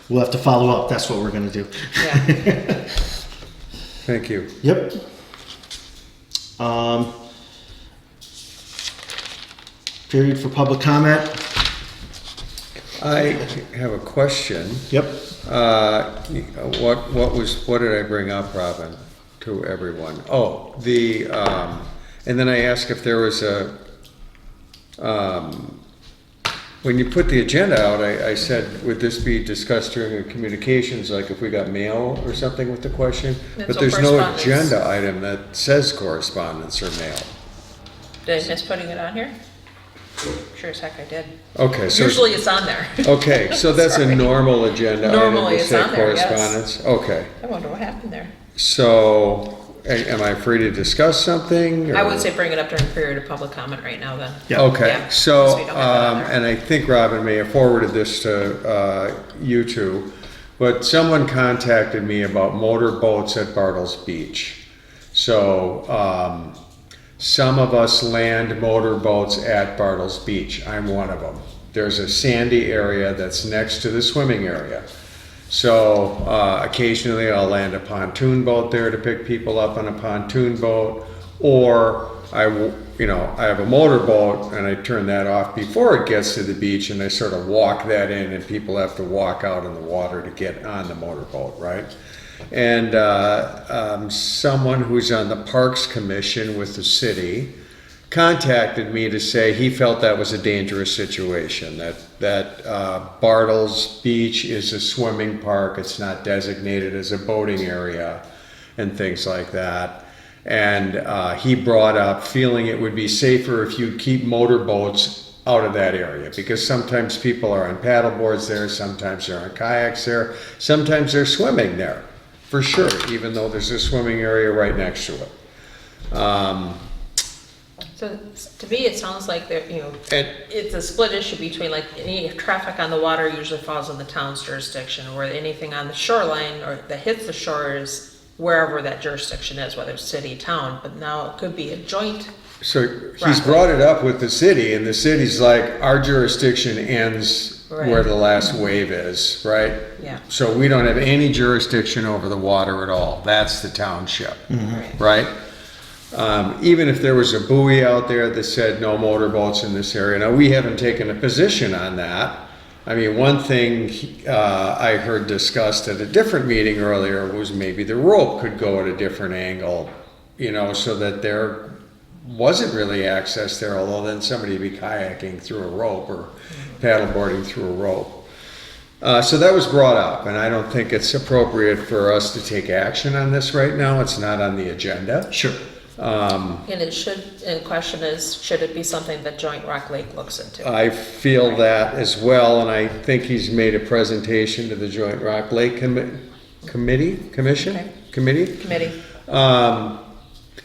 we'll have to follow up, that's what we're gonna do. Yeah. Thank you. Yep. Period for public comment. I have a question. Yep. What did I bring up, Robin, to everyone? Oh, and then I asked if there was when you put the agenda out, I said, would this be discussed during the communications, like if we got mail or something with the question? It's But all there's no correspondence. agenda item that says correspondence or mail. Did I miss putting it on here? Sure as heck I did. Okay, so. Usually it's on there. Okay, so that's a Sorry. normal agenda item Normally to it's say on there, yes. correspondence? Okay, I wonder what happened there. so, am I free to discuss something? I or- would say bring it up during period of public comment right now then. Yeah. Okay, Yeah, so, just so we don't have that on there. and I think Robin may have forwarded this to you two, but someone contacted me about motorboats at Bartles Beach. So, some of us land motorboats at Bartles Beach. I'm one of them. There's a sandy area that's next to the swimming area. So occasionally I'll land a pontoon boat there to pick people up on a pontoon boat, or I have a motorboat and I turn that off before it gets to the beach, and I sort of walk that in, and people have to walk out in the water to get on the motorboat, right? And someone who's on the Parks Commission with the city contacted me to say he felt that was a dangerous situation, that Bartles Beach is a swimming park, it's not designated as a boating area, and things like that. And he brought up feeling it would be safer if you keep motorboats out of that area, because sometimes people are on paddle boards there, sometimes they're on kayaks there, sometimes they're swimming there, for sure, even though there's a swimming area right next to it. So to me, it sounds like there, And- it's a split issue between like any traffic on the water usually falls in the town's jurisdiction, where anything on the shoreline or that hits the shore is wherever that jurisdiction is, whether it's city, town, but now it could be a joint. So he's brought it up with the city, and the city's like, our jurisdiction ends where Right. the last wave is, right? Yeah. So we don't have any jurisdiction over the water at all. That's the township, right? Even if there was a buoy out there that said no motorboats in this area. Now, we haven't taken a position on that. I mean, one thing I heard discussed at a different meeting earlier was maybe the rope could go at a different angle, so that there wasn't really access there, although then somebody would be kayaking through a rope or paddleboarding through a rope. So that was brought up, and I don't think it's appropriate for us to take action on this right now. It's not on the agenda. Sure. And the question is, should it be something that Joint Rock Lake looks into? I feel that as well, and I think he's made a presentation to the Joint Rock Lake Committee.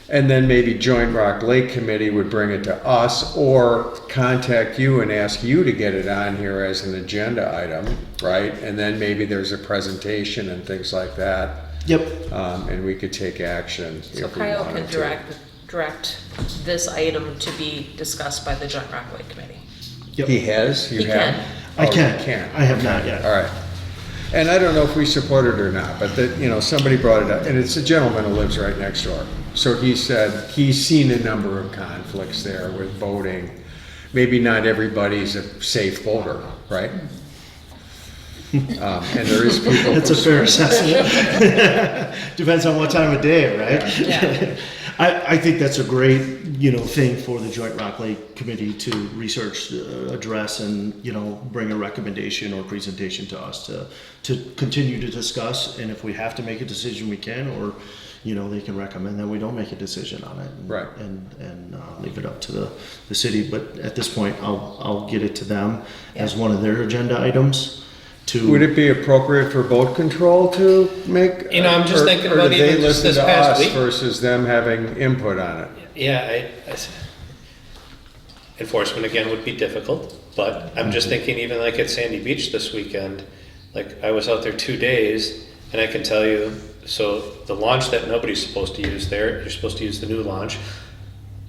And then maybe Joint Rock Lake Committee would bring it to us, or contact you and ask you to get it on here as an agenda item, right? And then maybe there's a presentation and things like that. Yep. And we could take action So if we Kyle can wanted to. direct this item to be discussed by the Joint Rock Lake Committee. Yep. He has? You He have? can. I Oh, can. you can. I have not yet. All right. And I don't know if we support it or not, but that, somebody brought it up, and it's a gentleman who lives right next door. So he said he's seen a number of conflicts there with voting. Maybe not everybody's a safe voter, right? And there is people. That's a fair assessment. Depends on what time of day, right? Yeah. I think that's a great, thing for the Joint Rock Lake Committee to research, address, and, bring a recommendation or presentation to us to continue to discuss. And if we have to make a decision, we can, or, they can recommend that we don't make a decision on it. Right. And leave it up to the city. But at this point, I'll get it to them as one of their agenda items. Would it be appropriate for boat control to make? I'm just thinking or about do they even just listen this to past us week. versus them having input on it? Yeah, enforcement again would be difficult, but I'm just thinking even like at Sandy Beach this weekend, like I was out there 2 days, and I can tell you, so the launch that nobody's supposed to use there, you're supposed to use the new launch,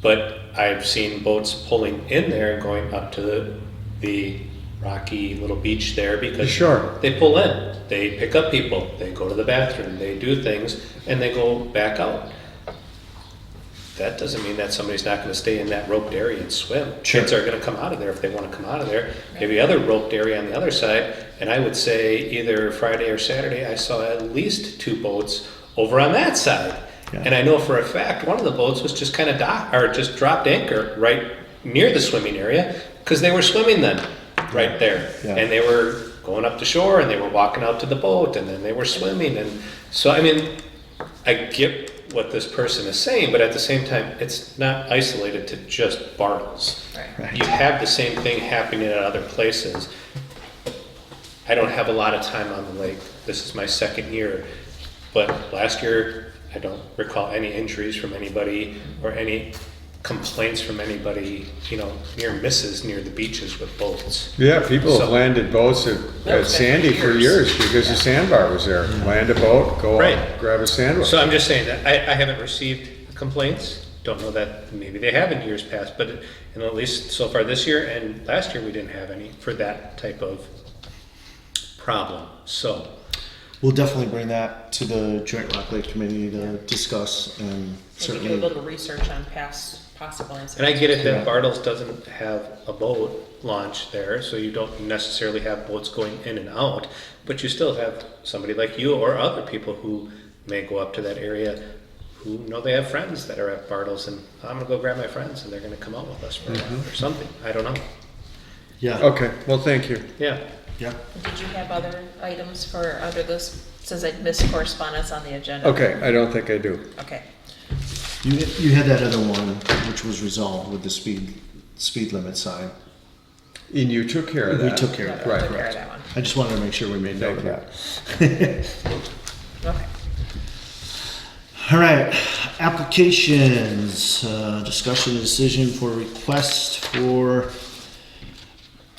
but I've seen boats pulling in there and going up to the rocky little beach there because Sure. they pull in, they pick up people, they go to the bathroom, they do things, and they go back out. That doesn't mean that somebody's not gonna stay in that roped area and swim. Sure. Kids are gonna come out of there if they wanna come out of there. Maybe other roped area on the other side, and I would say either Friday or Saturday, I saw at least 2 boats over on that side. Yeah. And I know for a fact, one of the boats was just kinda just dropped anchor right near the swimming area, because they were swimming then, right there. Yeah. And they were going up the shore, and they were walking out to the boat, and then they were swimming, and so, I mean, I get what this person is saying, but at the same time, it's not isolated to just Bartles. Right. You have the same thing happening at other places. I don't have a lot of time on the lake. This is my second year. But last year, I don't recall any injuries from anybody or any complaints from anybody, near misses near the beaches with boats. Yeah, people have So- landed boats That at was Sandy for years. years because the sandbar was there. Land a boat, go Right. out, grab a sandwich. So I'm just saying that I haven't received complaints. Don't know that maybe they have in years past, but at least so far this year and last year, we didn't have any for that type of problem. So, We'll definitely bring that to the Joint Rock Lake Committee to discuss and Maybe do a certainly. little research on past possible incidents. and I get it that Yeah. Bartles doesn't have a boat launch there, so you don't necessarily have boats going in and out, but you still have somebody like you or other people who may go up to that area who know they have friends that are at Bartles, and I'm gonna go grab my friends and they're gonna come out with us for a while or something. I don't know. Yeah, Okay, well, thank you. Yeah. yeah. Did you have other items for under this, since I missed correspondence on the agenda? Okay, I don't think I do. Okay. You had that other one, which was resolved with the speed limit sign. And you took care of We that. took care of that. Right. Took care of that one. I just wanted to make sure we made note of Thank that. Okay. All right, applications, discussion and decision for request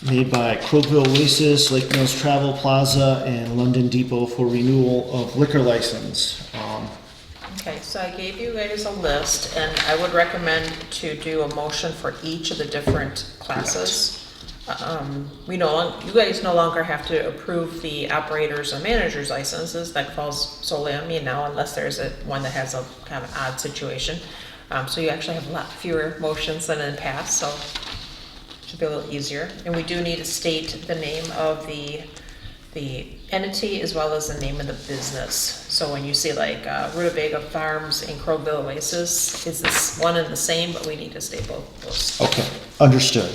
made by Crokeville Oasis, Lake Mills Travel Plaza, and London Depot for renewal of liquor license. Okay, so I gave you guys a list, and I would recommend to do a motion for each of the different classes. You guys no longer have to approve the operators or managers licenses. That falls solely on me now, unless there's one that has a kind of odd situation. So you actually have a lot fewer motions than in the past, so should be a little easier. And we do need to state the name of the entity as well as the name of the business. So when you see like Rutabaga Farms and Crowville Oasis, is this one and the same, but we need to state both those. Okay, understood.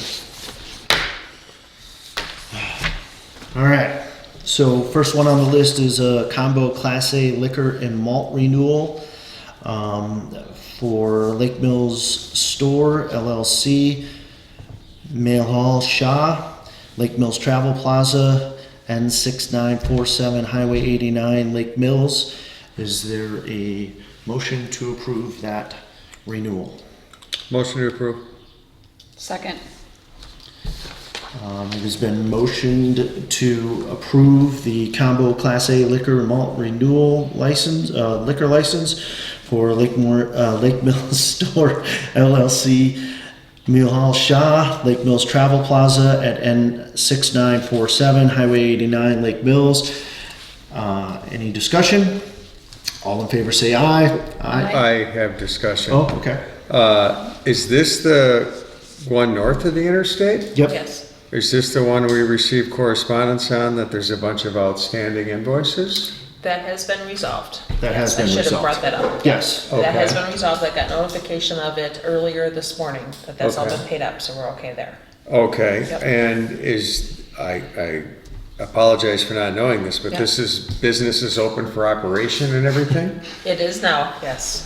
All right, so first one on the list is a combo Class A liquor and malt renewal for Lake Mills Store LLC, Mail Hall Shaw, Lake Mills Travel Plaza, N6947 Highway 89, Lake Mills. Is there a motion to approve that renewal? Motion to approve. Second. It has been motioned to approve the combo Class A liquor and malt renewal license, liquor license for Lake Mills Store LLC, Mill Hall Shaw, Lake Mills Travel Plaza at N6947 Highway 89, Lake Mills. Any discussion? All in favor say aye. I have discussion. Oh, okay. Is this the one north of the interstate? Yep. Yes, Is this the one we received correspondence on, that there's a bunch of outstanding invoices? that has been resolved. That has Yes, been I should have resolved. brought that up. Yes. That has Okay. been resolved. I got notification of it earlier this morning, that that's all Okay. been paid up, so we're okay there. Okay, Yep. and I apologize for not knowing this, but Yeah. business is open for operation and everything? It is now, yes.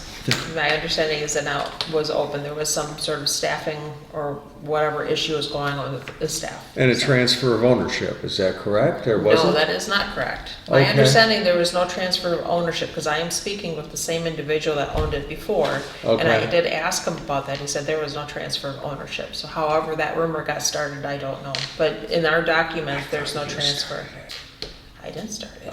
My understanding is that now it was open. There was some sort of staffing or whatever issue was going on with the staff. And a So- transfer of ownership, is that correct, or was it? No, that is not correct. My Okay. understanding, there was no transfer of ownership, because I am speaking with the same individual that owned it before. And I Okay. did ask him about that. He said there was no transfer of ownership. So however that rumor got started, I don't know. But in our document, there's no transfer. I didn't start it.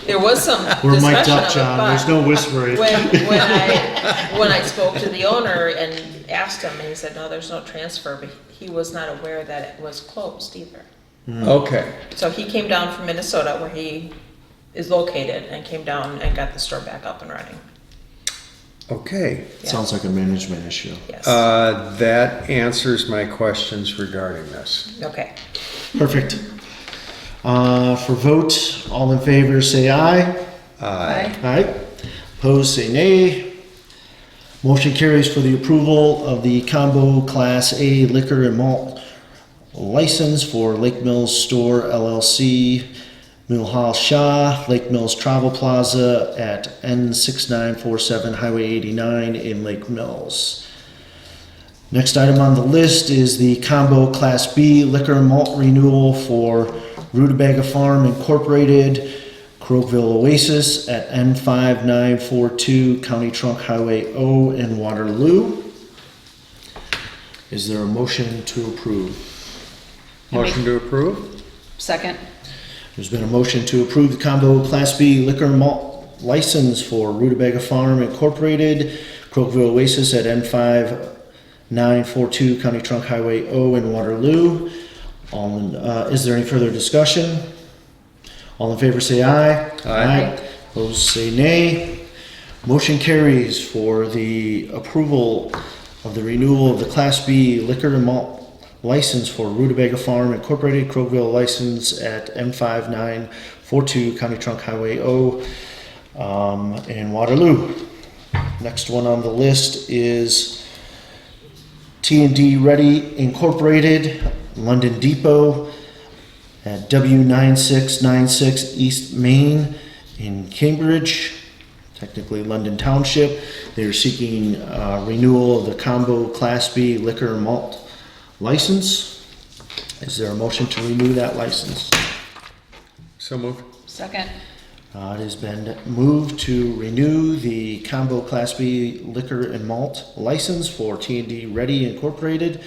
There was some We're mic'd discussion up, of it, John. but There's no whispering. when I spoke to the owner and asked him, and he said, no, there's no transfer, but he was not aware that it was closed either. Okay, So he came down from Minnesota, where he is located, and came down and got the store back up and running. okay. Yeah. Sounds like a management issue. Yes. That answers my questions regarding this. Okay. Perfect. For vote, all in favor say aye. Aye. Aye. Opposed say nay. Motion carries for the approval of the combo Class A liquor and malt license for Lake Mills Store LLC, Mill Hall Shaw, Lake Mills Travel Plaza at N6947 Highway 89 in Lake Mills. Next item on the list is the combo Class B liquor and malt renewal for Rutabaga Farm Incorporated, Crokeville Oasis at N5942 County Trunk Highway O in Waterloo. Is there a motion to approve? Motion to approve? Second. There's been a motion to approve the combo Class B liquor malt license for Rutabaga Farm Incorporated, Crokeville Oasis at N5942 County Trunk Highway O in Waterloo. Is there any further discussion? All in favor say aye. Aye. Opposed say nay. Motion carries for the approval of the renewal of the Class B liquor and malt license for Rutabaga Farm Incorporated, Crokeville license at M5942 County Trunk Highway O in Waterloo. Next one on the list is T&D Ready Incorporated, London Depot at W9696 East Main in Cambridge, technically London Township. They're seeking renewal of the combo Class B liquor and malt license. Is there a motion to renew that license? So moved. Second. It has been moved to renew the combo Class B liquor and malt license for T&D Ready Incorporated,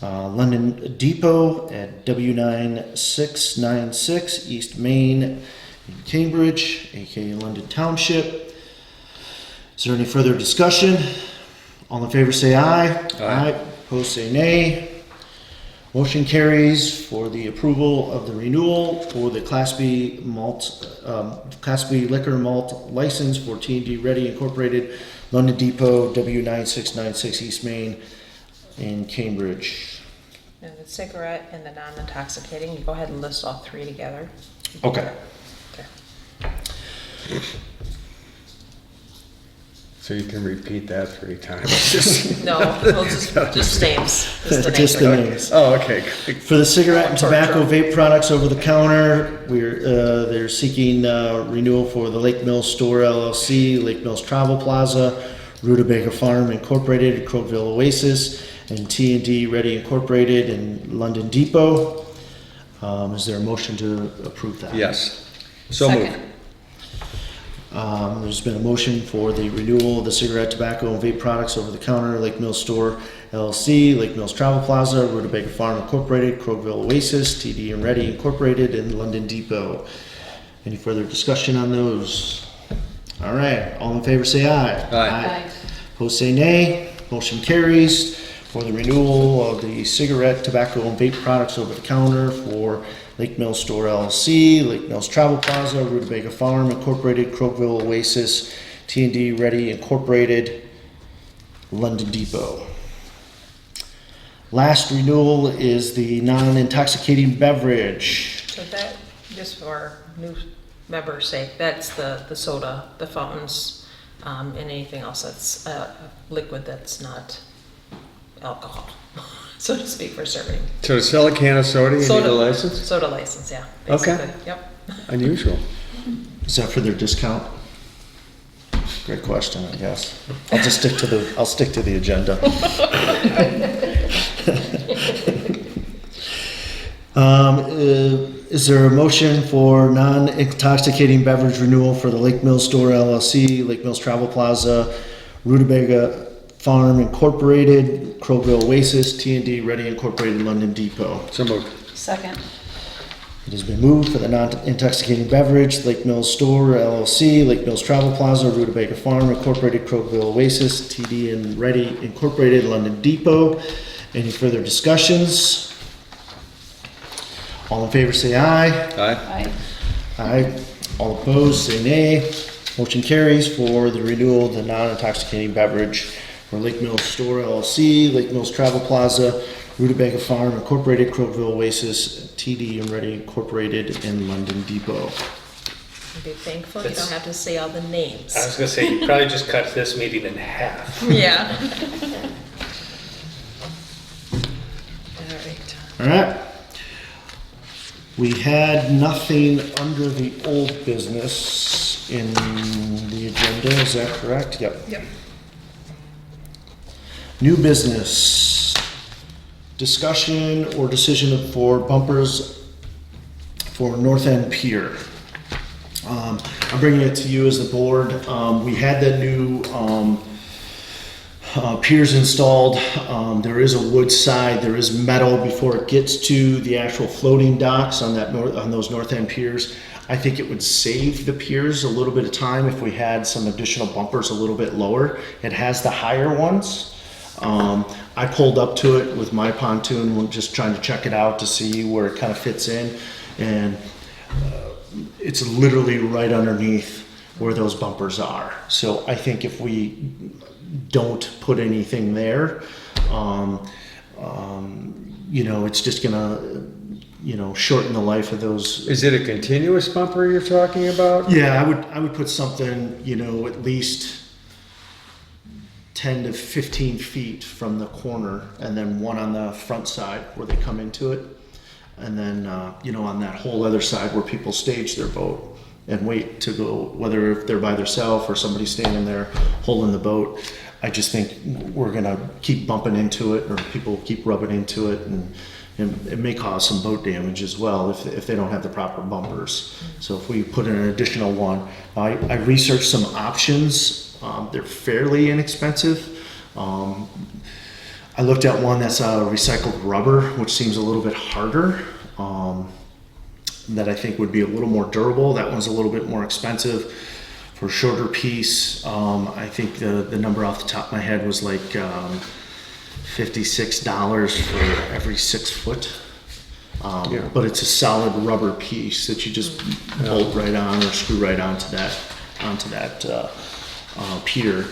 London Depot at W9696 East Main in Cambridge, aka London Township. Is there any further discussion? All in favor say aye. Aye. Opposed say nay. Motion carries for the approval of the renewal for the Class B liquor malt license for T&D Ready Incorporated, London Depot, W9696 East Main in Cambridge. And the cigarette and the non-intoxicating, you go ahead and list all three together. Okay. Okay. So you can repeat that 3 times. No, we'll just names. Just the names. Oh, okay. For the cigarette and tobacco vape products over the counter, they're seeking renewal for the Lake Mills Store LLC, Lake Mills Travel Plaza, Rutabaga Farm Incorporated, Crokeville Oasis, and T&D Ready Incorporated in London Depot. Is there a motion to approve that? Yes. So Second. moved. There's been a motion for the renewal of the cigarette, tobacco, and vape products over the counter, Lake Mills Store LLC, Lake Mills Travel Plaza, Rutabaga Farm Incorporated, Crokeville Oasis, TD and Ready Incorporated, and London Depot. Any further discussion on those? All right, all in favor say aye. Aye. Opposed say nay. Motion carries for the renewal of the cigarette, tobacco, and vape products over the counter for Lake Mills Store LLC, Lake Mills Travel Plaza, Rutabaga Farm Incorporated, Crokeville Oasis, T&D Ready Incorporated, London Depot. Last renewal is the non-intoxicating beverage. So that, just for new members' sake, that's the soda, the fountains, and anything else that's liquid that's not alcohol, so to speak, for serving. So to sell a can of soda, you need Soda. a license? Soda license, yeah. Okay. Basically. Yep. Unusual. Is that for their discount? Great question, I guess. I'll stick to the agenda. Is there a motion for non-intoxicating beverage renewal for the Lake Mills Store LLC, Lake Mills Travel Plaza, Rutabaga Farm Incorporated, Crokeville Oasis, T&D Ready Incorporated, London Depot? So moved. Second. It has been moved for the non-intoxicating beverage, Lake Mills Store LLC, Lake Mills Travel Plaza, Rutabaga Farm Incorporated, Crokeville Oasis, TD and Ready Incorporated, London Depot. Any further discussions? All in favor say aye. Aye. Aye. Aye. All opposed say nay. Motion carries for the renewal of the non-intoxicating beverage for Lake Mills Store LLC, Lake Mills Travel Plaza, Rutabaga Farm Incorporated, Crokeville Oasis, TD and Ready Incorporated, and London Depot. Be thankful you don't have to say all the names. I was gonna say, you probably just cut this meeting in half. Yeah. All right. All right. We had nothing under the old business in the agenda, is that correct? Yep. Yep. New business. Discussion or decision for bumpers for North End Pier. I'm bringing it to you as the board. We had the new piers installed. There is a wood side, there is metal before it gets to the actual floating docks on those north end piers. I think it would save the piers a little bit of time if we had some additional bumpers a little bit lower. It has the higher ones. I pulled up to it with my pontoon, just trying to check it out to see where it kind of fits in, and it's literally right underneath where those bumpers are. So I think if we don't put anything there, it's just gonna, shorten the life of those. Is it a continuous bumper you're talking about? Yeah, I would put something, at least 10 to 15 feet from the corner, and then one on the front side where they come into it. And then, on that whole other side where people stage their boat and wait to go, whether if they're by themselves or somebody standing there holding the boat. I just think we're gonna keep bumping into it, or people keep rubbing into it, and it may cause some boat damage as well if they don't have the proper bumpers. So if we put in an additional one, I researched some options. They're fairly inexpensive. I looked at one that's recycled rubber, which seems a little bit harder, that I think would be a little more durable. That one's a little bit more expensive. For a shorter piece, I think the number off the top of my head was like $56 for every 6 foot. Yeah. But it's a solid rubber piece that you just bolt right on or screw right onto that pier.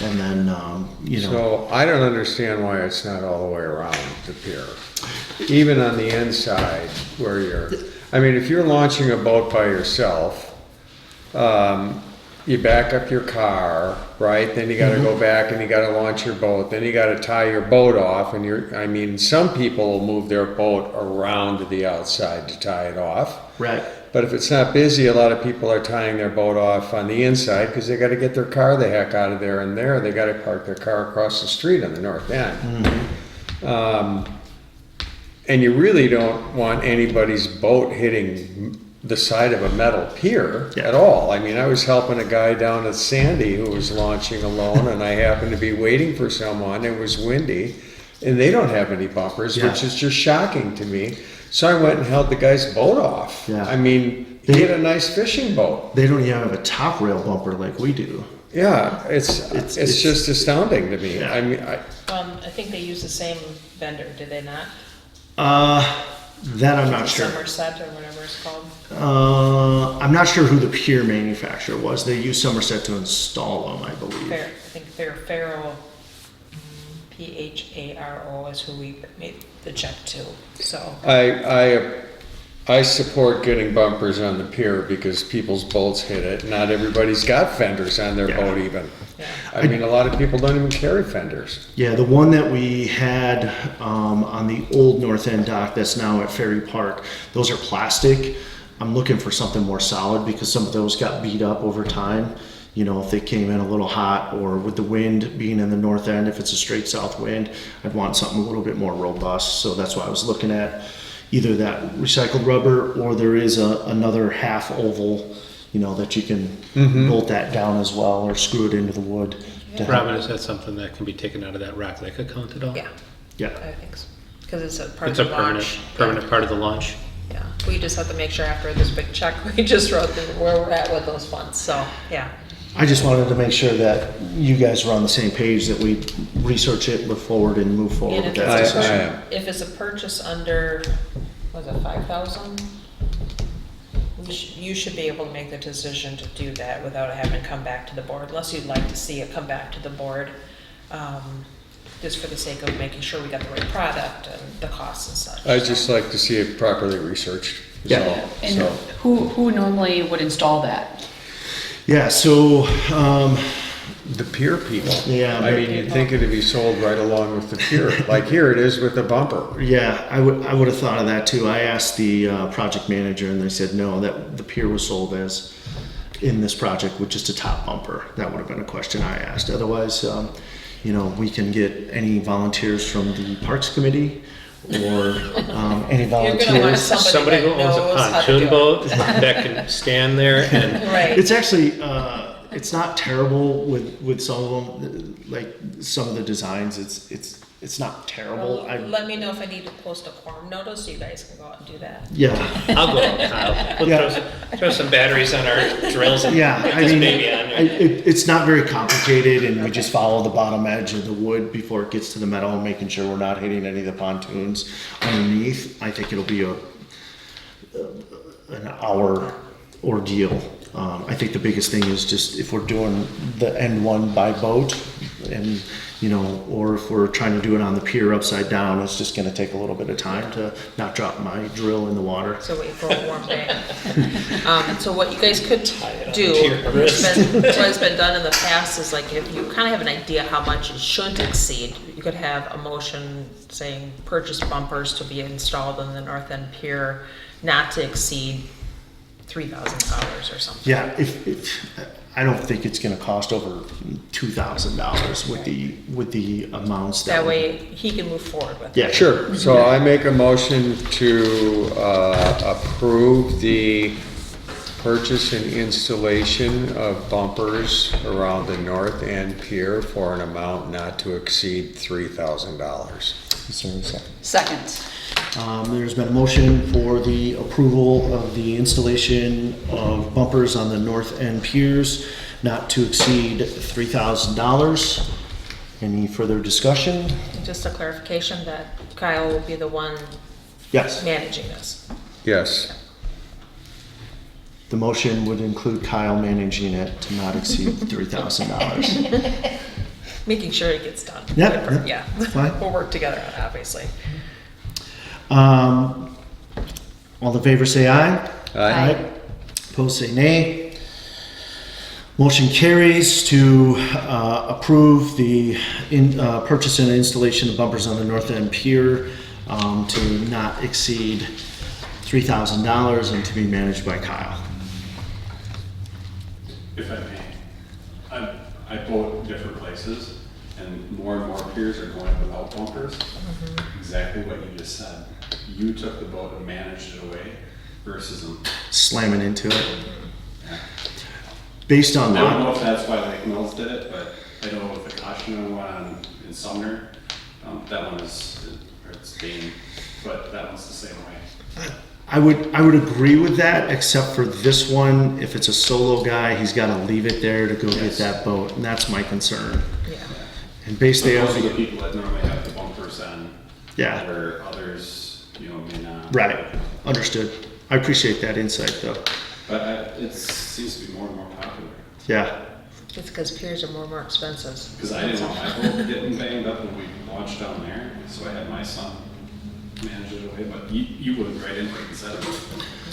And then, So I don't understand why it's not all the way around the pier. Even on the inside where if you're launching a boat by yourself, you back up your car, right? Then you gotta go back and you gotta launch your boat. Then you gotta tie your boat off, and some people will move their boat around to the outside to tie it off. right. But if it's not busy, a lot of people are tying their boat off on the inside because they got to get their car the heck out of there, and they got to park their car across the street on the north end. And you really don't want anybody's boat hitting the side of a metal pier at all. I was helping a guy down at Sandy who was launching alone, and I happened to be waiting for someone. It was windy, and they don't have any bumpers, which is just shocking to me. So I went and held the guy's boat off. Yeah. He had a nice fishing boat. They don't even have a top rail bumper like we do. Yeah, it's just astounding to me. Yeah. I think they use the same vendor, did they not? That I'm not sure. Somerset or whatever it's called. I'm not sure who the pier manufacturer was. They used Somerset to install them, I believe. I think Faro, Pharo is who we made the check to, so. I support getting bumpers on the pier because people's boats hit it. Not everybody's got fenders on their boat even. Yeah. A lot of people don't even carry fenders. Yeah, the one that we had on the old North End dock that's now at Ferry Park, those are plastic. I'm looking for something more solid because some of those got beat up over time. If they came in a little hot, or with the wind being in the north end, if it's a straight south wind, I'd want something a little bit more robust. So that's why I was looking at either that recycled rubber, or there is another half oval, that you can bolt that down as well, or screw it into the wood. to help. Robin, is that something that can be taken out of that Rock Lake account at all? Yeah, Yeah. I think so, because it's a part of It's a the launch. permanent part of the launch? Yeah, we just have to make sure after this big check, we just wrote where we're at with those funds, so, yeah. I just wanted to make sure that you guys were on the same page, that we research it, look forward, and move forward And with if that it's, decision. am. if it's a purchase under, was it 5,000? You should be able to make the decision to do that without having to come back to the board, unless you'd like to see it come back to the board, just for the sake of making sure we got the right product and the costs and such. I just like to see it properly researched. Yeah. And So, who normally would install that? Yeah, so, the pier people. Yeah, You'd think it'd be sold right along with the pier. Like here it is with the bumper. yeah, I would have thought of that too. I asked the project manager, and they said no, that the pier was sold as in this project with just a top bumper. That would have been a question I asked. Otherwise, we can get any volunteers from the Parks Committee or any You're gonna want volunteers. Somebody who that owns a knows how to pontoon do it. boat that can stand there and Right. It's actually, it's not terrible with some of them, like some of the designs, it's not terrible. Well, let me know if I need to post a quorum notice so you guys can go out and do that. Yeah, I'll go out, Kyle. We'll throw some batteries on our drills and yeah, get I this mean, baby on there. it's not very complicated, and we just follow the bottom edge of the wood before it gets to the metal, and making sure we're not hitting any of the pontoons underneath. I think it'll be an hour ordeal. I think the biggest thing is just if we're doing the end one by boat, and or if we're trying to do it on the pier upside down, it's just gonna take a little bit of time to not drop my drill in the water. So wait for a warm day. So what you guys could do, to your wrist. what has been done in the past is like, if you kind of have an idea how much it shouldn't exceed, you could have a motion saying purchase bumpers to be installed in the north end pier, not to exceed $3,000 or something. Yeah, if I don't think it's gonna cost over $2,000 with the amounts That we- way he can move forward with it. Yeah, Sure, so I make a motion to approve the purchase and installation of bumpers around the north end pier for an amount not to exceed $3,000. Is there a second? Second. There's been a motion for the approval of the installation of bumpers on the north end piers not to exceed $3,000. Any further discussion? Just a clarification that Kyle will be the one Yes, managing this. Yes, the motion would include Kyle managing it to not exceed $3,000. Making sure it gets done. Yep, Yeah. fine. We'll work together on it, obviously. All in favor say aye. Aye. Opposed say nay. Motion carries to approve the purchase and installation of bumpers on the north end pier to not exceed $3,000 and to be managed by Kyle. If I may, I boat different places, and more piers are going without bumpers. Exactly what you just said. You took the boat and managed it away versus them. Slamming into it. Based on I don't know that, if that's why Lake Mills did it, but I know with the Kashina one in Sumner, that one it's Dane, but that one's the same way. I would agree with that, except for this one. If it's a solo guy, he's got to leave it there to go get Yes. that boat, and that's my concern. Yeah. And basically, Those are the people that normally have the bumpers on. Yeah. Where others, may not. right, understood. I appreciate that insight, though. But it seems to be more and more popular. Yeah, It's because piers are more and more expensive. Because I didn't want my boat getting banged up when we launched down there, so I had my son manage it away, but you moved right into it instead of me.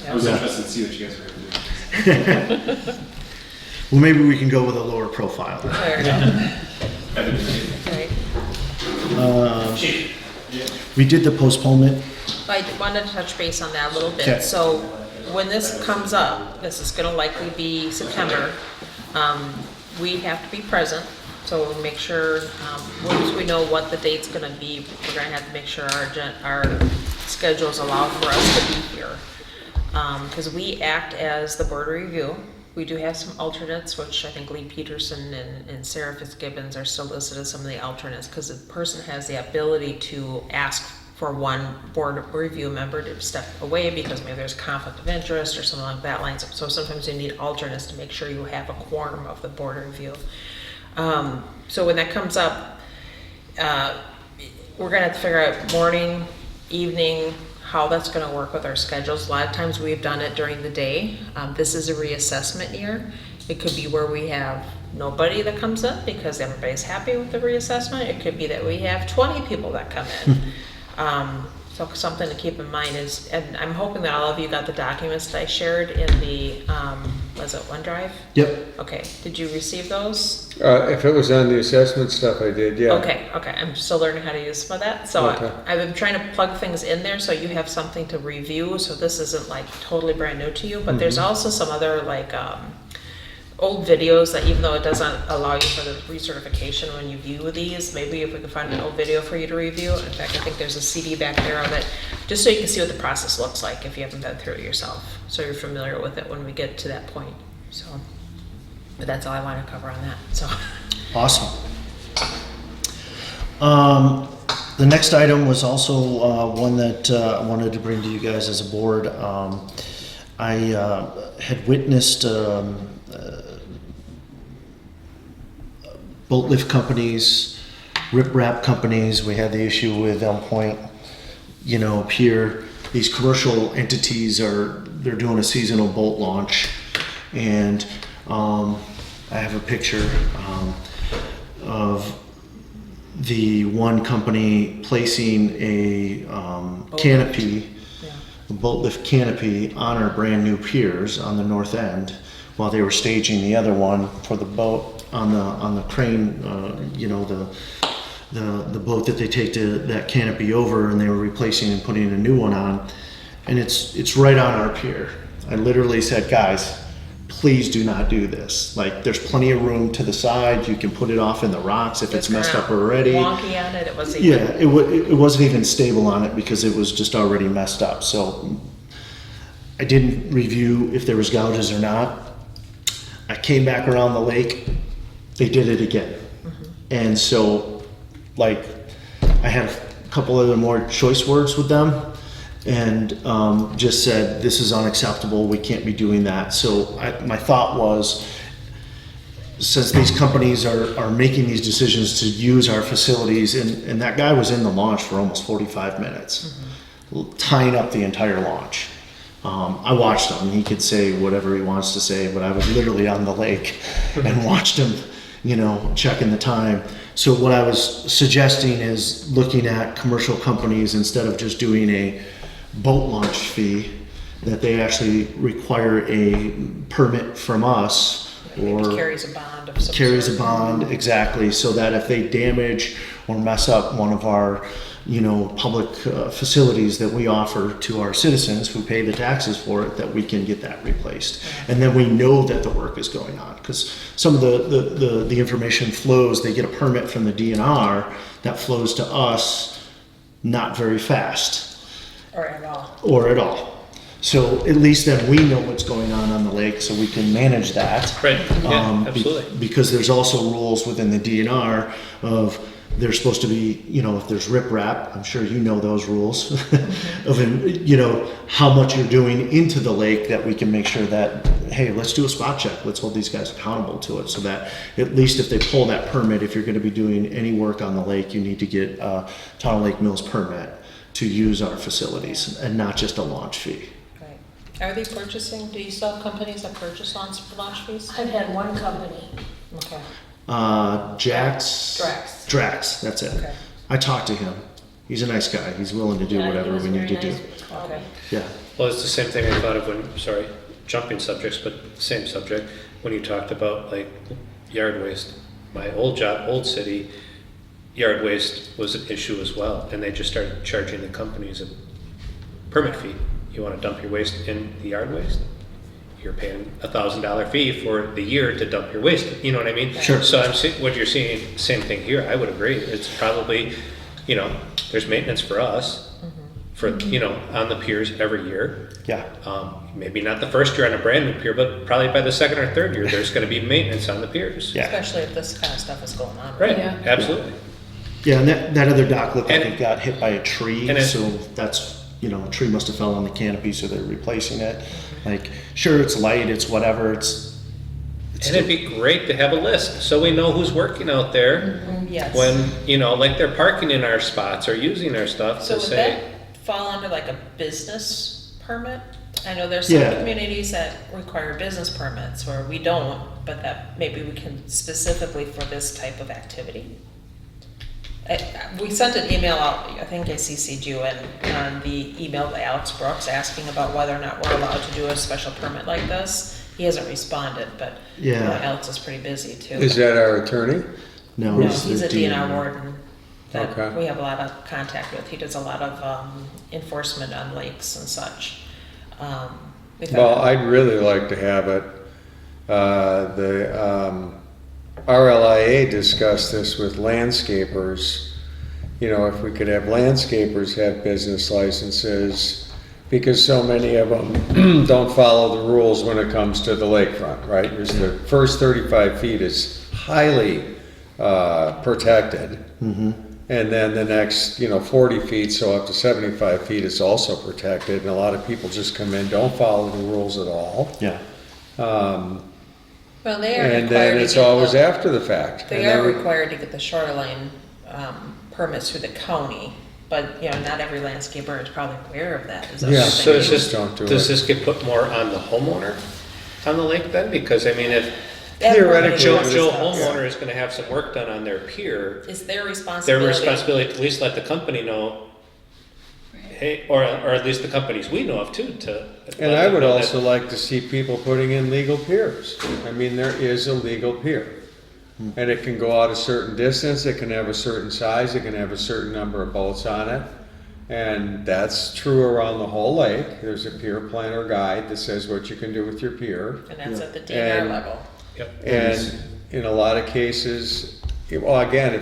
I was Yeah. interested to see what you guys were gonna do. well, maybe we can go with a lower profile. Fair enough. That'd be amazing. Right. We did the postponement. I wanted to touch base on that a little Okay. bit. So when this comes up, this is gonna likely be September, we have to be present. So we'll make sure, once we know what the date's gonna be, we're gonna have to make sure our schedules allow for us to be here. Because we act as the board of review. We do have some alternates, which I think Lee Peterson and Sarah Fitzgibbons are still listed as some of the alternates, because the person has the ability to ask for one board review member to step away because maybe there's conflict of interest or something like that lines up. So sometimes you need alternates to make sure you have a quorum of the board review. So when that comes up, we're gonna have to figure out morning, evening, how that's gonna work with our schedules. A lot of times we've done it during the day. This is a reassessment year. It could be where we have nobody that comes in because everybody's happy with the reassessment. It could be that we have 20 people that come in. So something to keep in mind is, and I'm hoping that all of you got the documents that I shared in the, was it OneDrive? Yep. Okay, did you receive those? if it was on the assessment stuff, I did, yeah. Okay, I'm still learning how to use some of that. So Okay. I've been trying to plug things in there so you have something to review. So this isn't like totally brand new to you, but there's also some other like old videos that even though it doesn't allow you for the recertification when you view these, maybe if we could find an old video for you to review. In fact, I think there's a CD back there of it, just so you can see what the process looks like if you haven't been through it yourself. So you're familiar with it when we get to that point. So, but that's all I want to cover on that, so. Awesome. The next item was also one that I wanted to bring to you guys as a board. I had witnessed boat lift companies, rip-rap companies. We had the issue with Elm Point, you know, Pier. These commercial entities they're doing a seasonal boat launch, and I have a picture of the one company placing a canopy, a boat lift canopy on our brand new piers on the north end, while they were staging the other one for the boat on the crane, you know, the boat that they take that canopy over, and they were replacing and putting a new one on, and it's right on our pier. I literally said, guys, please do not do this. Like, there's plenty of room to the side. You can put it off in the rocks if it's messed up already. Wonky on it, it wasn't even. Yeah, it wasn't even stable on it because it was just already messed up. So I didn't review if there was gouges or not. I came back around the lake. They did it again. And so, like, I had a couple other more choice words with them, and just said, this is unacceptable, we can't be doing that. So my thought was, since these companies are making these decisions to use our facilities, and that guy was in the launch for almost 45 minutes, tying up the entire launch. I watched him, he could say whatever he wants to say, but I was literally on the lake and watched him, you know, checking the time. So what I was suggesting is looking at commercial companies, instead of just doing a boat launch fee, that they actually require a permit from us, Maybe or carries a bond of some carries a sort. bond, exactly, so that if they damage or mess up one of our, you know, public facilities that we offer to our citizens who pay the taxes for it, that we can get that replaced. And then we know that the work is going on, because some of the information flows, they get a permit from the DNR that flows to us not very fast. Or at all. So at least then we know what's going on the lake, so we can manage that. Right, yeah, absolutely. Because there's also rules within the DNR of, there's supposed to be, you know, if there's riprap, I'm sure you know those rules, of, you know, how much you're doing into the lake, that we can make sure that, hey, let's do a spot check, let's hold these guys accountable to it, so that at least if they pull that permit, if you're gonna be doing any work on the lake, you need to get a Town of Lake Mills permit to use our facilities, and not just a launch fee. Right. Are they purchasing, do you still have companies that purchase launch fees? I've had one company. Okay. Drax, that's it. Okay. I talked to him. He's a nice guy. He's willing to do Yeah, he whatever was we need very to do. nice when he called me. Yeah. Well, it's the same thing I thought of when, sorry, jumping subjects, but same subject, when you talked about like yard waste. My old job, old city, yard waste was an issue as well, and they just started charging the companies a permit fee. You want to dump your waste in the yard waste? You're paying $1,000 fee for the year to dump your waste. You know what I mean? Sure. So I'm seeing what you're seeing, same thing here. I would agree. It's probably, you know, there's maintenance for us, for, you know, on the piers every year. Yeah. Maybe not the first year on a brand new pier, but probably by the second or third year, there's going to be maintenance on the piers. Yeah. Especially if this kind of stuff is going on. Right. Yeah. Absolutely. Yeah, and that other dock looked like And it got hit by a tree, and it- so that's, you know, a tree must have fell on the canopy, so they're replacing it. Like, sure, it's light, it's whatever, it's And it'd be great to have a list so we know who's working out there Yes. when, you know, like they're parking in our spots or using our stuff So to would say, that fall under like a business permit? I know there's some Yeah. communities that require business permits where we don't, but that maybe we can specifically for this type of activity. We sent an email out, I think I CC'd you in on the email to Alex Brooks asking about whether or not we're allowed to do a special permit like this. He hasn't responded, but you know, Yeah. Alex is pretty busy too. Is that our attorney? no, No, it's he's the a DNR warden that Okay. we have a lot of contact with. He does a lot of enforcement on lakes and such. We've had- Well, I'd really like to have it The RLIA discussed this with landscapers. You know, if we could have landscapers have business licenses, because so many of them don't follow the rules when it comes to the lakefront, right? There's the first 35 feet is highly protected. And then the next, 40 feet, so up to 75 feet is also protected. And a lot of people just come in, don't follow the rules at all. Yeah. Well, they are And required then to it's get always the- after the fact. They And then are we- required to get the shoreline permits through the county, but, not every landscaper is probably aware of that. Is that Yeah. what So you're does saying? this, Don't do does it. this get put more on the homeowner on the lake then? Because I mean, if Theoretically, Joe it is. homeowner is gonna have some work done on their pier, It's their their responsibility. responsibility to at least let the company know, hey, or at least the companies we know of too, to. And let I them would know that- also like to see people putting in legal piers. I mean, there is a legal pier. And it can go out a certain distance, it can have a certain size, it can have a certain number of boats on it. And that's true around the whole lake. There's a pier plan or guide that says what you can do with your pier. And that's at the DNR And- level. Yep. And in a lot of cases, well, again,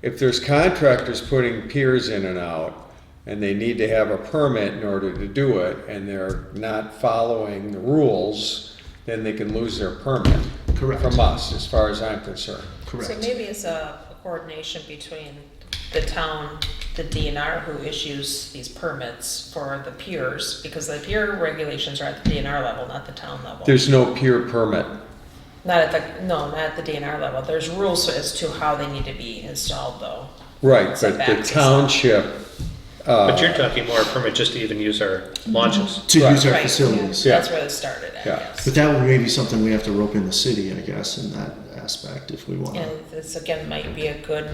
if there's contractors putting piers in and out, and they need to have a permit in order to do it, and they're not following the rules, then they can lose their permit. Correct. From us, as far as I'm concerned. So Correct. maybe it's a coordination between the town, the DNR who issues these permits for the piers, because the pier regulations are at the DNR level, not the town level. There's no pier permit. Not at the DNR level. There's rules as to how they need to be installed though. Right, but the Setbacks and stuff. township, But you're talking more a permit just to even use our launches. To use our Right. facilities. Yeah. That's where it started at, Yeah. yes. But that would maybe something we have to rope in the city, I guess, in that aspect, if we want to. And this again might be a good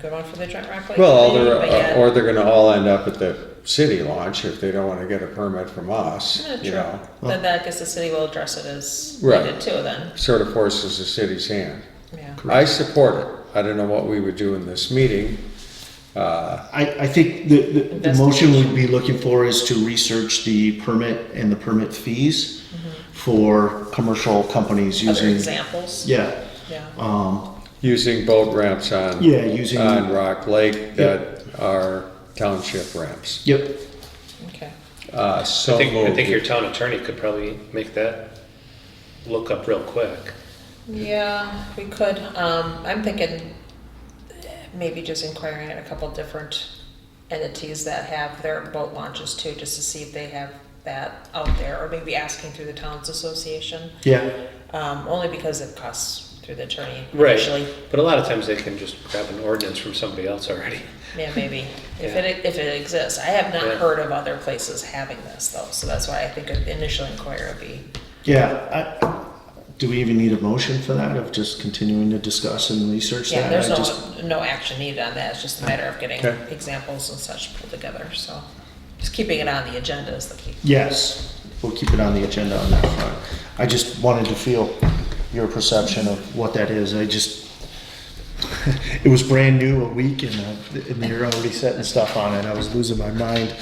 one for the joint rec lake well, committee, but yet- or they're gonna all end up at the city launch if they don't wanna get a permit from us, Yeah, you true. know? Then that, I guess the city will address it as Right. needed too then, Sort of forces the city's hand. yeah. I support it. I don't know what we would do in this meeting. I think the motion we'd be looking for is to research the permit and the permit fees for commercial companies Other using. examples, Yeah, yeah. Using boat ramps Yeah, using- on Rock Lake that are township ramps. yep, Okay. So I think moved. your town attorney could probably make that look up real quick. Yeah, we could, I'm thinking maybe just inquiring at a couple different entities that have their boat launches too, just to see if they have that out there, or maybe asking through the Towns Association, yeah, only because it costs through the attorney Right, initially. but a lot of times they can just grab an ordinance from somebody else already. Yeah, maybe, if Yeah. it exists. I have not Yeah. heard of other places having this though, so that's why I think an initial inquiry would be, yeah. Do we even need a motion for that, of just continuing to discuss and research that? yeah, there's I just- no action needed on that, it's just a matter of getting Okay. examples and such pulled together, so. Just keeping it on the agenda is the key. Yes, we'll keep it on the agenda on that front. I just wanted to feel your perception of what that is. It was brand new a week and you're already setting stuff on it. I was losing my mind.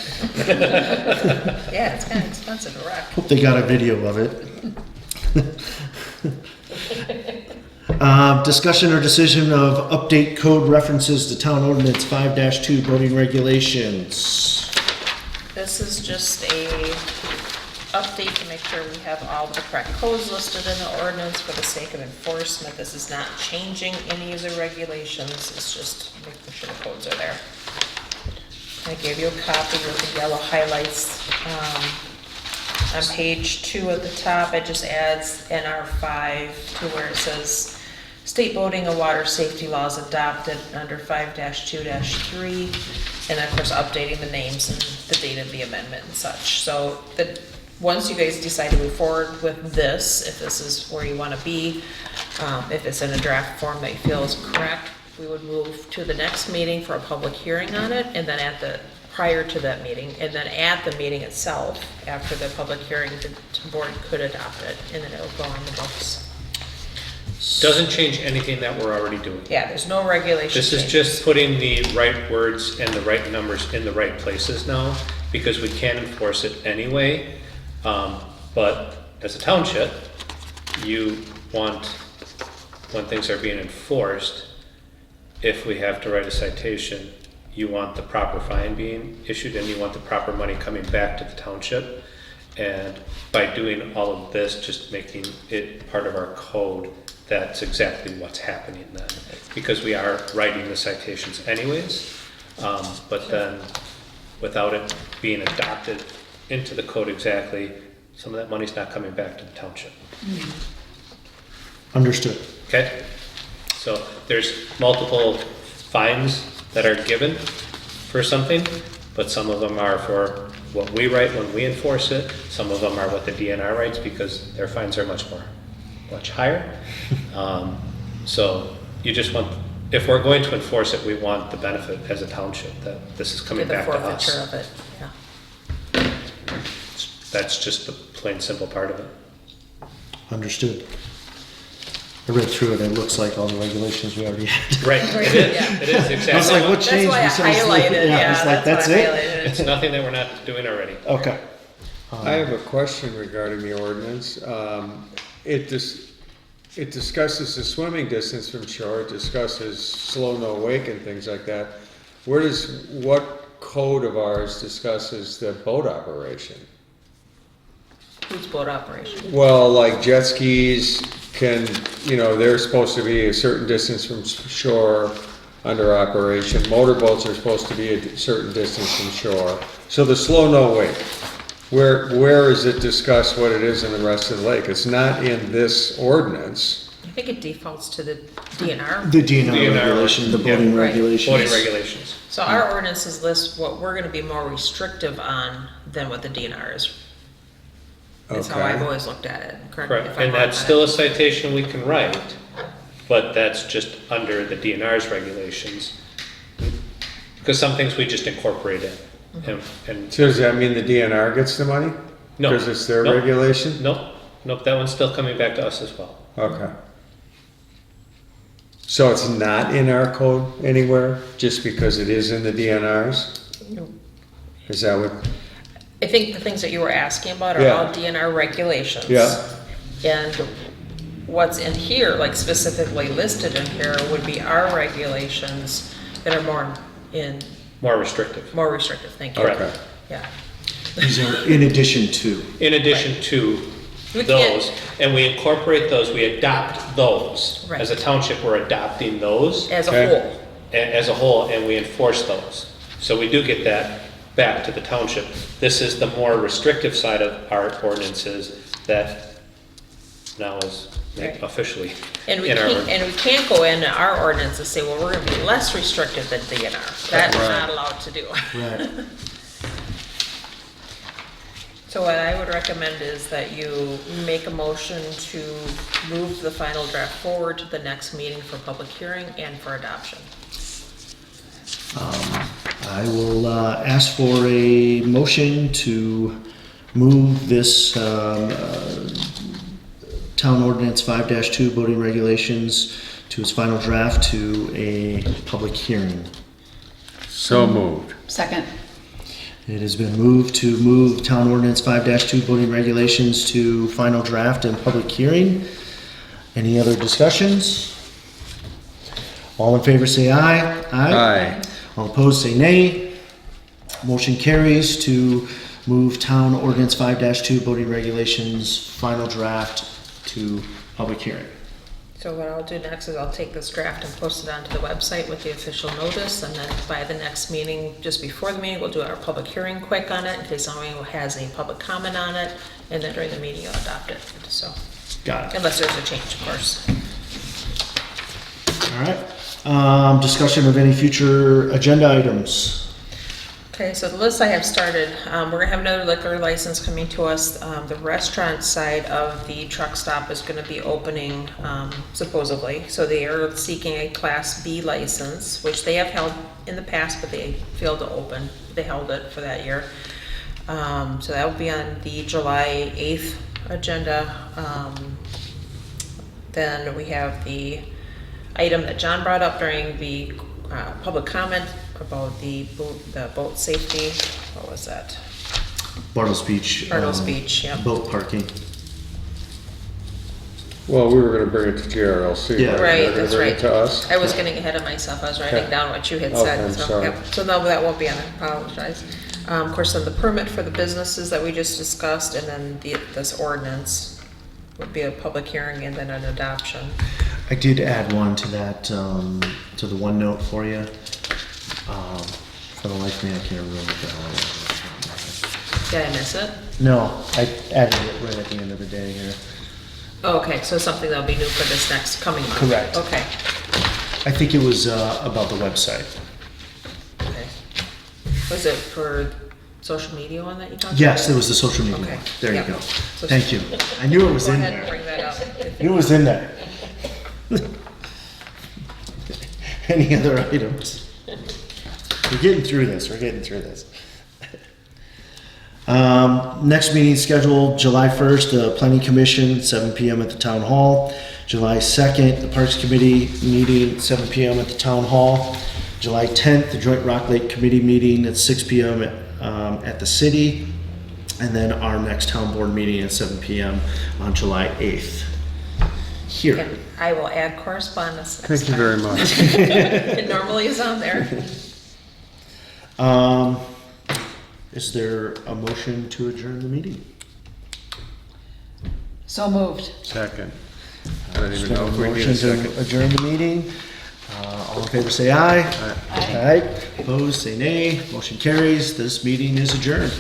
Yeah, it's kind of expensive to wreck. Hope they got a video of it. Discussion or decision of update code references to town ordinance 5-2 voting regulations. This is just a update to make sure we have all the correct codes listed in the ordinance for the sake of enforcement. This is not changing any of the regulations, it's just making sure the codes are there. I gave you a copy with the yellow highlights. On page 2 at the top, it just adds NR5 to where it says, state boating and water safety laws adopted under 5-2-3, and of course, updating the names and the date of the amendment and such. So that, once you guys decide to move forward with this, if this is where you want to be, if it's in a draft form that you feel is correct, we would move to the next meeting for a public hearing on it, and then prior to that meeting, and then at the meeting itself, after the public hearing, the board could adopt it, and then it'll go on the books. Doesn't change anything that we're already doing. Yeah, there's no regulation. This is changes. just putting the right words and the right numbers in the right places now, because we can enforce it anyway. But as a township, you want, when things are being enforced, if we have to write a citation, you want the proper fine being issued and you want the proper money coming back to the township. And by doing all of this, just making it part of our code, that's exactly what's happening then. Because we are writing the citations anyways, but then without it being adopted into the code exactly, some of that money's not coming back to the township. Understood. Okay? So there's multiple fines that are given for something, but some of them are for what we write when we enforce it. Some of them are what the DNR writes because their fines are much higher. So you just want, if we're going to enforce it, we want the benefit as a township that this is coming The back to forfeiture us. of it, yeah. That's just the plain simple part of it. Understood. I read through it, it looks like all the regulations we already had. Right, it is, it is I was exactly. like, what That's changed? why I besides the- highlighted, yeah, it's like, that's that's why I it? highlighted. It's nothing that we're not doing already. Okay. I have a question regarding the ordinance. It discusses the swimming distance from shore, it discusses slow no wake and things like that. What code of ours discusses the boat operation? Who's boat operation? Well, like jet skis can, they're supposed to be a certain distance from shore under operation. Motorboats are supposed to be a certain distance from shore. So the slow no wake, where is it discussed what it is in the rest of the lake? It's not in this ordinance. I think it defaults to the DNR. The DNR DNR, regulation, the yeah. boating Right. regulations. Voting regulations. So our ordinances list what we're gonna be more restrictive on than what the DNR is. That's how I've Okay. always looked at it, correct me Correct, if I'm and wrong that's on still it. a citation we can write, but that's just under the DNR's regulations. Because some things we just incorporate in. And, So does that mean the DNR gets the money? No. Because it's their No. regulation? nope, that one's still coming back to us as well. Okay. So it's not in our code anywhere, just because it is in the DNRs? Is that what? I think the things that you were asking about are Yeah. all DNR regulations. Yeah. And what's in here, like specifically listed in here, would be our regulations that are more Restrictive. thank you. Correct. Okay. Yeah. These are in addition to. In addition to We can't- those, and we incorporate those, we adopt those. Right. As a township, we're adopting those As a Okay. whole. as a whole, and we enforce those. So we do get that back to the township. This is the more restrictive side of our ordinances that now is Right. officially And we in our. can't go into our ordinance and say, well, we're gonna be less restrictive than DNR. That's Right. not allowed to do. Right. So what I would recommend is that you make a motion to move the final draft forward to the next meeting for public hearing and for adoption. I will ask for a motion to move this Town Ordinance 5-2 voting regulations to its final draft to a public hearing. So moved. Second. It has been moved to move Town Ordinance 5-2 voting regulations to final draft and public hearing. Any other discussions? All in favor say aye. Aye. All opposed say nay. Motion carries to move Town Ordinance 5-2 voting regulations final draft to public hearing. So what I'll do next is I'll take this draft and post it onto the website with the official notice, and then by the next meeting, just before the meeting, we'll do our public hearing quick on it, in case somebody has any public comment on it, and then during the meeting, you'll adopt it, so, Got it. unless there's a change, of course. All right. Discussion of any future agenda items. Okay, so the list I have started, we're gonna have another liquor license coming to us. The restaurant side of the truck stop is gonna be opening, supposedly. So they are seeking a Class B license, which they have held in the past, but they failed to open. They held it for that year. So that will be on the July 8th agenda. Then we have the item that John brought up during the public comment about the boat safety. What was that? Bartles Beach. Bartles Beach, yep. Boat parking. Well, we were gonna bring it to JRLC. Yeah. They're Right, gonna that's bring it right. To us? I was getting ahead of myself, I was writing Okay. down what you had Okay, said, I'm so, sorry. yep. So no, that won't be on, I apologize. Of course, then the permit for the businesses that we just discussed, and then this ordinance would be a public hearing and then an adoption. I did add one to that, to the OneNote for you. For the life of me, I can't remember what the hell it was. Did I miss it? No, I added it right at the end of the day here. Oh, okay, so something that'll be new for this next coming month? Correct. Okay, I think it was about the website. okay. Was it for social media one that you talked about? Yes, it was the social media Okay. one. There you Yep. go. So- Thank you. I knew it was Go in ahead and there. bring that up. I knew it was in there. Any other items? We're getting through this, we're getting through this. Next meeting scheduled July 1st, the Planning Commission, 7 PM at the Town Hall. July 2nd, the Parks Committee meeting, 7 PM at the Town Hall. July 10th, the Joint Rock Lake Committee meeting at 6 PM at the city. And then our next town board meeting at 7 PM on July 8th. Here. And I will add correspondence next Thank you time. very much. It normally is on there. Is there a motion to adjourn the meeting? So moved. Second. I don't There's even been know a if we need motion a to second. adjourn the meeting. All in favor say aye. Aye. Aye. Opposed say nay. Motion carries. This meeting is adjourned.